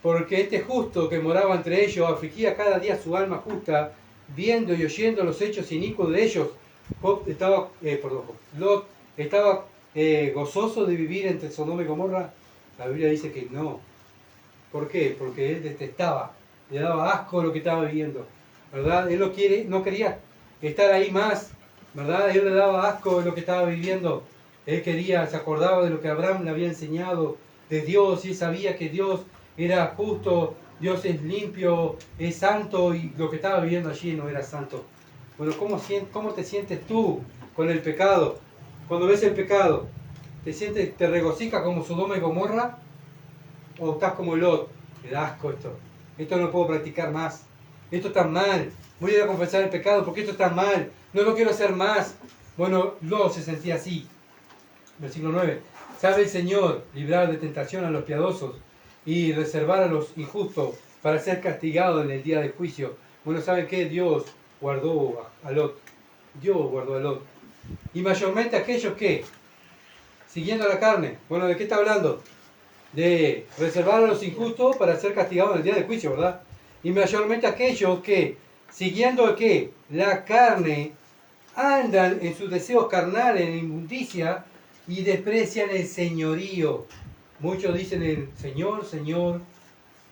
porque este justo que moraba entre ellos afligía cada día su alma justa, viendo y oyendo los hechos inicuos de ellos. Lot estaba gozoso de vivir entre Sodoma y Gomorra. La Biblia dice que no. ¿Por qué? Porque él detestaba, le daba asco lo que estaba viviendo, ¿verdad? Él no quería estar ahí más, ¿verdad? Él le daba asco lo que estaba viviendo. Él se acordaba de lo que Abraham le había enseñado de Dios, y él sabía que Dios era justo, Dios es limpio, es santo, y lo que estaba viviendo allí no era santo. Bueno, ¿cómo te sientes tú con el pecado? Cuando ves el pecado, ¿te regocijas como Sodoma y Gomorra? ¿O estás como Lot? Me da asco esto no puedo practicar más, esto está mal, voy a ir a confesar el pecado porque esto está mal, no lo quiero hacer más? Bueno, Lot se sentía así. Versículo 9. Sabe el Señor librar de tentación a los piadosos y reservar a los injustos para ser castigados en el día del juicio. Bueno, ¿saben qué? Dios guardó a Lot. Dios guardó a Lot. Y mayormente aquellos que, siguiendo la carne, bueno, ¿de qué está hablando? De reservar a los injustos para ser castigados en el día del juicio, ¿verdad? Y mayormente aquellos que, siguiendo ¿qué? La carne, andan en sus deseos carnales, en inmundicia, y desprecian el señorío. Muchos dicen el Señor, Señor,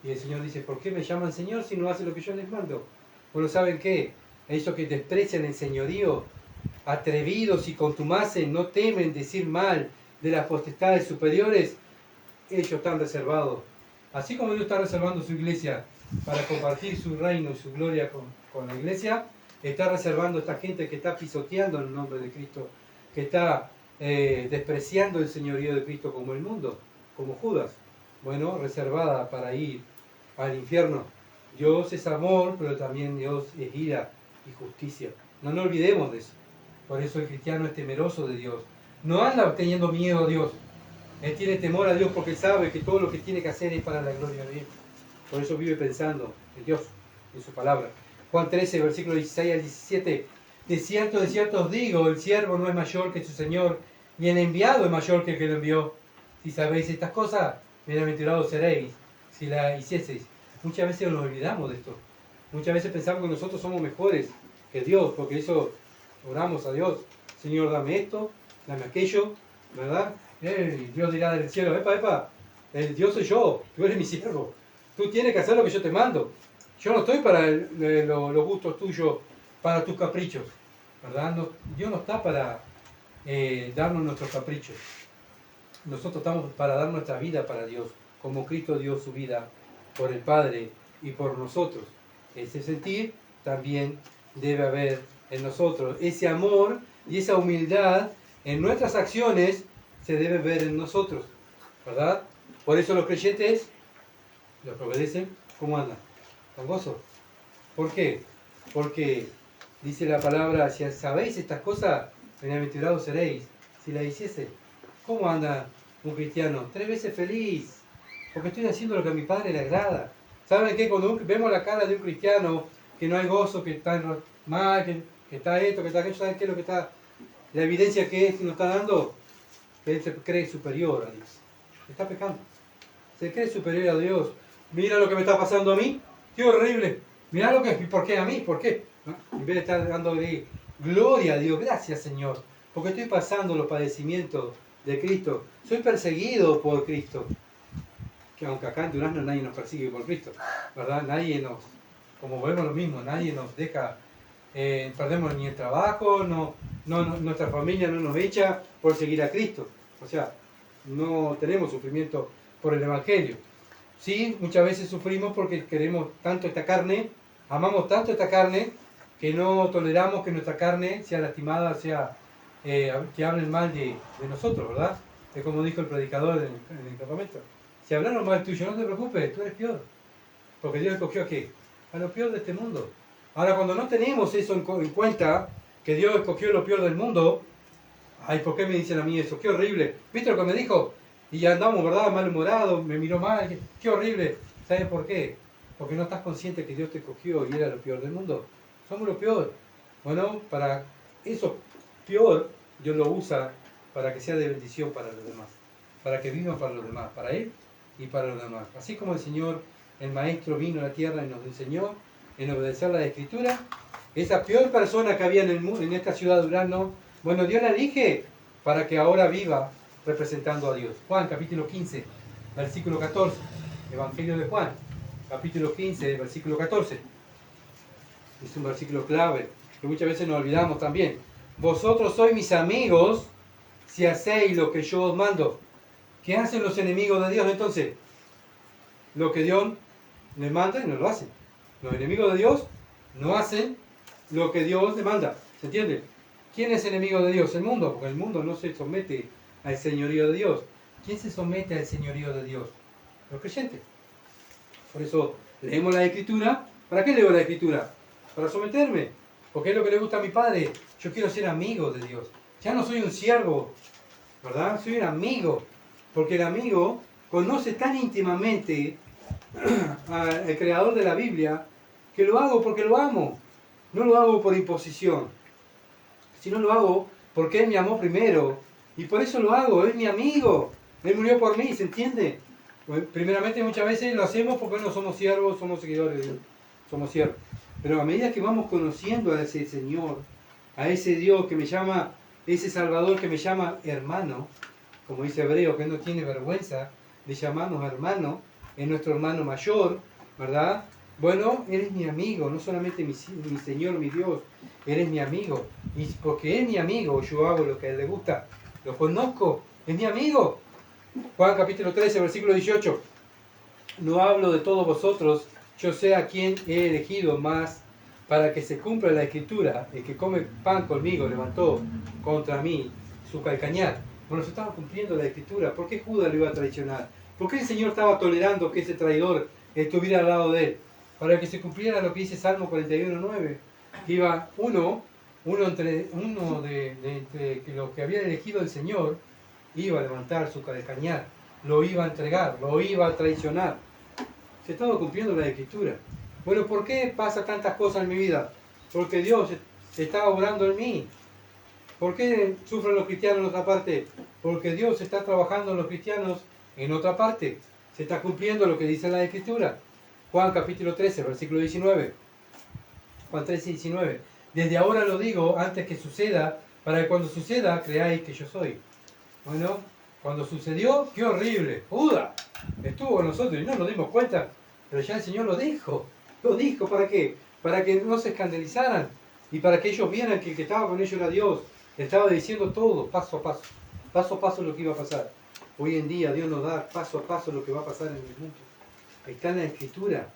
y el Señor dice, ¿por qué me llaman Señor si no hacen lo que yo les mando? Bueno, ¿saben qué? Esos que desprecian el señorío, atrevidos y contumaces, no temen decir mal de las potestades superiores, ellos están reservados. Así como Dios está reservando su iglesia para compartir su reino y su gloria con la iglesia, está reservando a esta gente que está pisoteando el nombre de Cristo, que está despreciando el señorío de Cristo como el mundo, como Judas. Bueno, reservada para ir al infierno. Dios es amor, pero también Dios es ira y justicia. No nos olvidemos de eso. Por eso el cristiano es temeroso de Dios. No anda teniendo miedo a Dios. Él tiene temor a Dios porque sabe que todo lo que tiene que hacer es para la gloria de Dios. Por eso vive pensando en Dios, en su palabra. Juan 13, versículo 16 al 17. De cierto os digo, el siervo no es mayor que su Señor, ni el enviado es mayor que el que lo envió. Si sabéis estas cosas, bienaventurados seréis, si las hicieseis. Muchas veces nos olvidamos de esto. Muchas veces pensamos que nosotros somos mejores que Dios, porque eso oramos a Dios. Señor, dame esto, dame aquello, ¿verdad? Dios dirá del cielo, epa, el Dios soy yo, tú eres mi siervo. Tú tienes que hacer lo que yo te mando. Yo no estoy para los gustos tuyos, para tus caprichos, ¿verdad? No, Dios no está para darnos nuestros caprichos. Nosotros estamos para dar nuestra vida para Dios, como Cristo dio su vida por el Padre y por nosotros. Ese sentir también debe haber en nosotros. Ese amor y esa humildad en nuestras acciones se debe ver en nosotros, ¿verdad? Por eso los creyentes, los que obedecen, ¿cómo andan? Con gozo. ¿Por qué? Porque dice la palabra, si sabéis estas cosas, bienaventurados seréis, si las hiciese. ¿Cómo anda un cristiano? 3 veces feliz, porque estoy haciendo lo que a mi Padre le agrada. ¿Saben qué? Cuando vemos la cara de un cristiano, que no hay gozo, que está mal, que está esto, que está aquello, ¿saben qué es lo que está? La evidencia que nos está dando, que él se cree superior a Dios. Está pecando. Se cree superior a Dios. Mira lo que me está pasando a mí. ¡Qué horrible! Mira lo que... ¿Por qué a mí? ¿Por qué? ¿No? En vez de estar dándole gloria a Dios. Gracias, Señor. Porque estoy pasando los padecimientos de Cristo. Soy perseguido por Cristo. Que aunque acá en Durazno nadie nos persigue por Cristo. ¿Verdad? Nadie nos... Como vemos lo mismo, nadie nos deja... perdemos ni el trabajo, nuestra familia no nos echa por seguir a Cristo. O sea, no tenemos sufrimiento por el Evangelio. Sí, muchas veces sufrimos porque queremos tanto esta carne, amamos tanto esta carne, que no toleramos que nuestra carne sea lastimada, sea que hablen mal de nosotros, ¿verdad? Es como dijo el predicador en el campamento. Si hablaron mal tuyo, no te preocupes, tú eres peor. Porque Dios escogió a qué? A lo peor de este mundo. Ahora, cuando no tenemos eso en cuenta, que Dios escogió lo peor del mundo, ay, ¿por qué me dicen a mí eso? ¡Qué horrible! ¿Viste lo que me dijo? Y ya andamos, ¿verdad? Malhumorados, me miró mal, ¡qué horrible! ¿Sabes por qué? Porque no estás consciente que Dios te escogió y era lo peor del mundo. Somos lo peor. Bueno, para eso peor, Dios lo usa para que sea de bendición para los demás. Para que vivan para los demás, para Él y para los demás. Así como el Señor, el Maestro, vino a la tierra y nos enseñó en obedecer la Escritura, esa peor persona que había en esta ciudad de Durazno, bueno, Dios la elige para que ahora viva representando a Dios. Juan, capítulo 15, versículo 14. Evangelio de Juan, capítulo 15, versículo 14. Es un versículo clave, que muchas veces nos olvidamos también. Vosotros sois mis amigos si hacéis lo que yo os mando. ¿Qué hacen los enemigos de Dios entonces? Lo que Dios les manda y no lo hacen. Los enemigos de Dios no hacen lo que Dios les manda. ¿Se entiende? ¿Quién es enemigo de Dios? El mundo, porque el mundo no se somete al señorío de Dios. ¿Quién se somete al señorío de Dios? Los creyentes. Por eso leemos la Escritura. ¿Para qué leo la Escritura? Para someterme. Porque es lo que le gusta a mi Padre. Yo quiero ser amigo de Dios. Ya no soy un siervo, ¿verdad? Soy un amigo. Porque el amigo conoce tan íntimamente al creador de la Biblia que lo hago porque lo amo. No lo hago por imposición. Sino lo hago porque Él me amó primero. Y por eso lo hago. Es mi amigo. Él murió por mí, ¿se entiende? Primeramente muchas veces lo hacemos porque no somos siervos, somos seguidores de Dios. Somos siervos. Pero a medida que vamos conociendo a ese Señor, a ese Dios que me llama, ese Salvador que me llama hermano, como dice Hebreo, que no tiene vergüenza de llamarnos hermano, es nuestro hermano mayor, ¿verdad? Bueno, Él es mi amigo, no solamente mi Señor, mi Dios, Él es mi amigo. Y porque es mi amigo, yo hago lo que a Él le gusta. Lo conozco, es mi amigo. Juan capítulo 13, versículo 18. No hablo de todos vosotros, yo sé a quién he elegido, más para que se cumpla la Escritura. El que come pan conmigo levantó contra mí su calcañar. Bueno, se estaba cumpliendo la escritura. ¿Por qué Judas lo iba a traicionar? ¿Por qué el Señor estaba tolerando que ese traidor estuviera al lado de él? Para que se cumpliera lo que dice Salmo 41:9, que iba uno entre que los que habían elegido el Señor, iba a levantar su calcañar, lo iba a entregar, lo iba a traicionar. Se estaba cumpliendo la escritura. Bueno, ¿por qué pasa tantas cosas en mi vida? Porque Dios está obrando en mí. ¿Por qué sufren los cristianos en otra parte? Porque Dios está trabajando en los cristianos en otra parte. Se está cumpliendo lo que dice la escritura. Juan capítulo 13, versículo 19. Juan 13, 19. Desde ahora lo digo antes que suceda, para que cuando suceda creáis que yo soy. Bueno, cuando sucedió, qué horrible. Judas estuvo con nosotros y no nos dimos cuenta, pero ya el Señor lo dijo. Lo dijo, ¿para qué? Para que no se escandalizaran y para que ellos vieran que el que estaba con ellos era Dios. Le estaba diciendo todo, paso a paso lo que iba a pasar. Hoy en día Dios nos da paso a paso lo que va a pasar en el mundo. Está en la Escritura.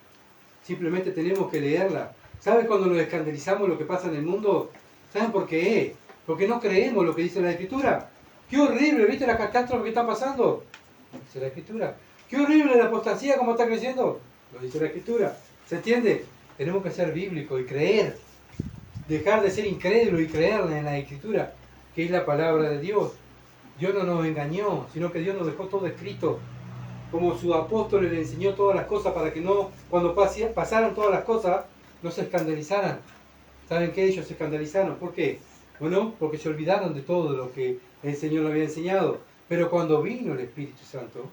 Simplemente tenemos que leerla. ¿Saben cuando nos escandalizamos lo que pasa en el mundo? ¿Saben por qué? Porque no creemos lo que dice la Escritura. ¡Qué horrible! ¿Viste la catástrofe que está pasando? Lo dice la Escritura. ¡Qué horrible la apostasía, cómo está creciendo! Lo dice la Escritura. ¿Se entiende? Tenemos que ser bíblicos y creer. Dejar de ser incrédulo y creer en la Escritura, que es la palabra de Dios. Dios no nos engañó, sino que Dios nos dejó todo escrito. Como sus apóstoles le enseñó todas las cosas para que no, cuando pasaran todas las cosas, no se escandalizaran. ¿Saben qué? Ellos se escandalizaron. ¿Por qué? Bueno, porque se olvidaron de todo lo que el Señor le había enseñado. Pero cuando vino el Espíritu Santo,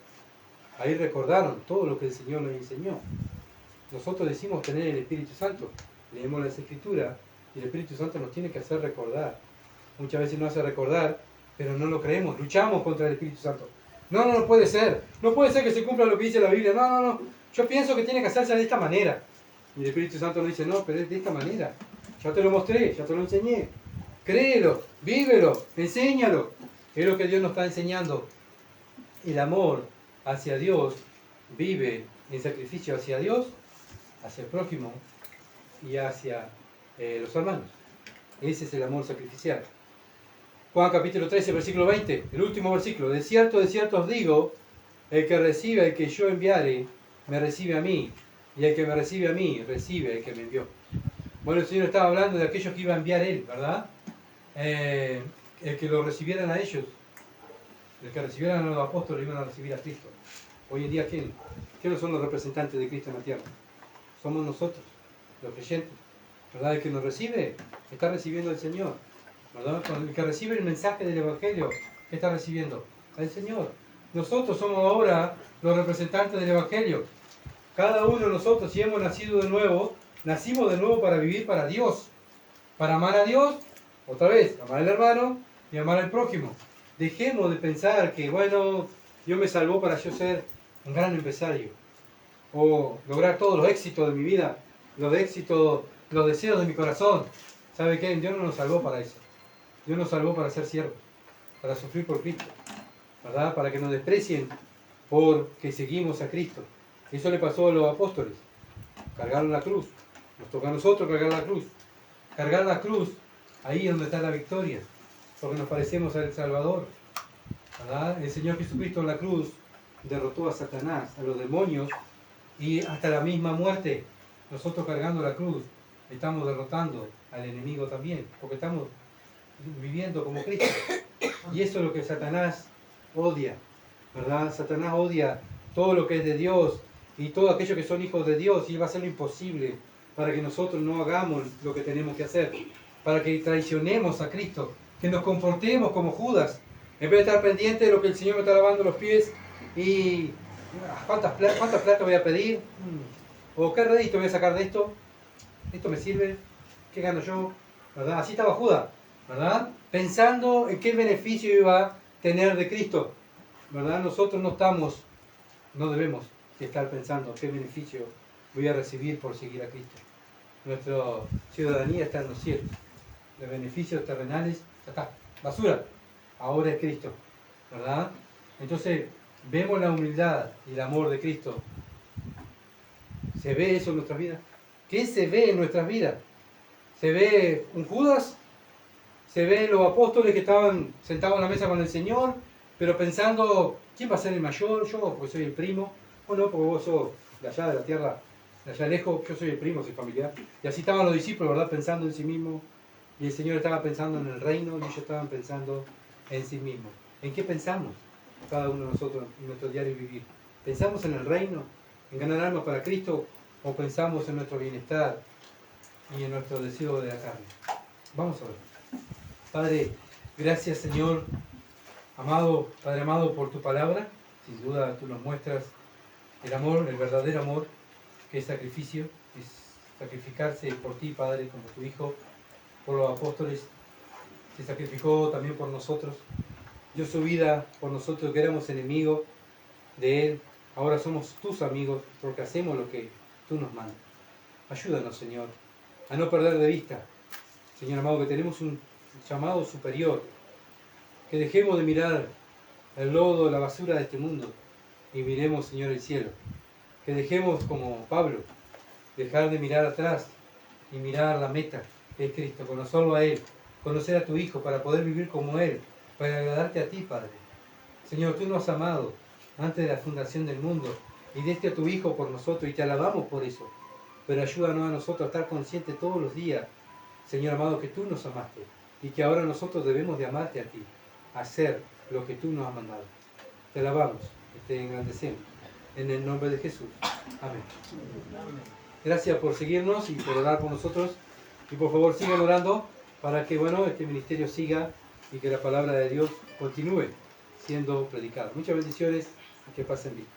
ahí recordaron todo lo que el Señor les enseñó. Nosotros decimos tener el Espíritu Santo, leemos las Escrituras y el Espíritu Santo nos tiene que hacer recordar. Muchas veces no hace recordar, pero no lo creemos, luchamos contra el Espíritu Santo. No puede ser. No puede ser que se cumpla lo que dice la Biblia. No. Yo pienso que tiene que hacerse de esta manera. Y el Espíritu Santo nos dice, no, pero es de esta manera. Ya te lo mostré, ya te lo enseñé. Créelo, vívelo, enséñalo. Es lo que Dios nos está enseñando. El amor hacia Dios vive en sacrificio hacia Dios, hacia el prójimo y hacia los hermanos. Ese es el amor sacrificial. Juan capítulo 13, versículo 20, el último versículo. De cierto os digo, el que recibe el que yo enviare, me recibe a mí, y el que me recibe a mí, recibe el que me envió. Bueno, el Señor estaba hablando de aquellos que iba a enviar Él, ¿verdad? El que lo recibieran a ellos, el que recibieran a los apóstoles, iban a recibir a Cristo. Hoy en día, ¿quiénes son los representantes de Cristo en la tierra? Somos nosotros, los creyentes, ¿verdad? El que nos recibe, está recibiendo al Señor, ¿verdad? El que recibe el mensaje del Evangelio, ¿qué está recibiendo? Al Señor. Nosotros somos ahora los representantes del Evangelio. Cada uno de nosotros, si hemos nacido de nuevo, nacimos de nuevo para vivir para Dios. Para amar a Dios, otra vez, amar al hermano y amar al prójimo. Dejemos de pensar que, bueno, Dios me salvó para yo ser un gran empresario. O lograr todos los éxitos de mi vida, los éxitos, los deseos de mi corazón. ¿Sabe qué? Dios no nos salvó para eso. Dios nos salvó para ser siervos, para sufrir por Cristo, ¿verdad? Para que nos desprecien porque seguimos a Cristo. Eso le pasó a los apóstoles. Cargaron la cruz. Nos toca a nosotros cargar la cruz. Cargar la cruz, ahí es donde está la victoria. Porque nos parecemos al Salvador, ¿verdad? El Señor Jesucristo en la cruz derrotó a Satanás, a los demonios y hasta la misma muerte. Nosotros cargando la cruz estamos derrotando al enemigo también, porque estamos viviendo como Cristo. Y eso es lo que Satanás odia, ¿verdad? Satanás odia todo lo que es de Dios y todo aquello que son hijos de Dios, y Él va a hacer lo imposible para que nosotros no hagamos lo que tenemos que hacer, para que traicionemos a Cristo, que nos comportemos como Judas, en vez de estar pendiente de lo que el Señor me está lavando los pies y ¿cuántas plata voy a pedir? ¿O qué rédito voy a sacar de esto? ¿Esto me sirve? ¿Qué gano yo? ¿Verdad? Así estaba Judas, ¿verdad? Pensando en qué beneficio iba a tener de Cristo, ¿verdad? Nosotros no debemos estar pensando qué beneficio voy a recibir por seguir a Cristo. Nuestra ciudadanía está en los cielos. Los beneficios terrenales, ya está, basura. Ahora es Cristo, ¿verdad? Entonces, vemos la humildad y el amor de Cristo. ¿Se ve eso en nuestras vidas? ¿Qué se ve en nuestras vidas? ¿Se ve un Judas se ven los apóstoles que estaban sentados en la mesa con el Señor, pero pensando, ¿quién va a ser el mayor? Yo, porque soy el primo. O no, porque vos sos de allá de la tierra, de allá lejos, yo soy el primo, soy familiar. Y así estaban los discípulos, ¿verdad? Pensando en sí mismos. Y el Señor estaba pensando en el reino y ellos estaban pensando en sí mismos. ¿En qué pensamos cada uno de nosotros en nuestro diario vivir? ¿Pensamos en el reino, en ganar almas para Cristo, o pensamos en nuestro bienestar y en nuestro deseo de la carne? Vamos a ver. Padre, gracias Señor, amado, Padre amado, por tu palabra. Sin duda tú nos muestras el amor, el verdadero amor, que es sacrificio, es sacrificarse por ti, Padre, como tu Hijo, por los apóstoles, se sacrificó también por nosotros, dio su vida por nosotros que éramos enemigos de Él. Ahora somos tus amigos porque hacemos lo que tú nos mandas. Ayúdanos, Señor, a no perder de vista, Señor amado, que tenemos un llamado superior, que dejemos de mirar el lodo, la basura de este mundo y miremos, Señor, el cielo. Que dejemos, como Pablo, dejar de mirar atrás y mirar la meta, que es Cristo, conocerlo a Él, conocer a tu Hijo para poder vivir como Él, para agradarte a ti, Padre. Señor, tú nos has amado antes de la fundación del mundo y diste a tu Hijo por nosotros y te alabamos por eso. Pero ayúdanos a nosotros a estar conscientes todos los días, Señor amado, que tú nos amaste y que ahora nosotros debemos de amarte a ti, hacer lo que tú nos has mandado. Te alabamos y te engrandecemos. En el nombre de Jesús. Amén. Gracias por seguirnos y por orar por nosotros. Y por favor sigan orando para que este ministerio siga y que la palabra de Dios continúe siendo predicada. Muchas bendiciones y que pasen bien.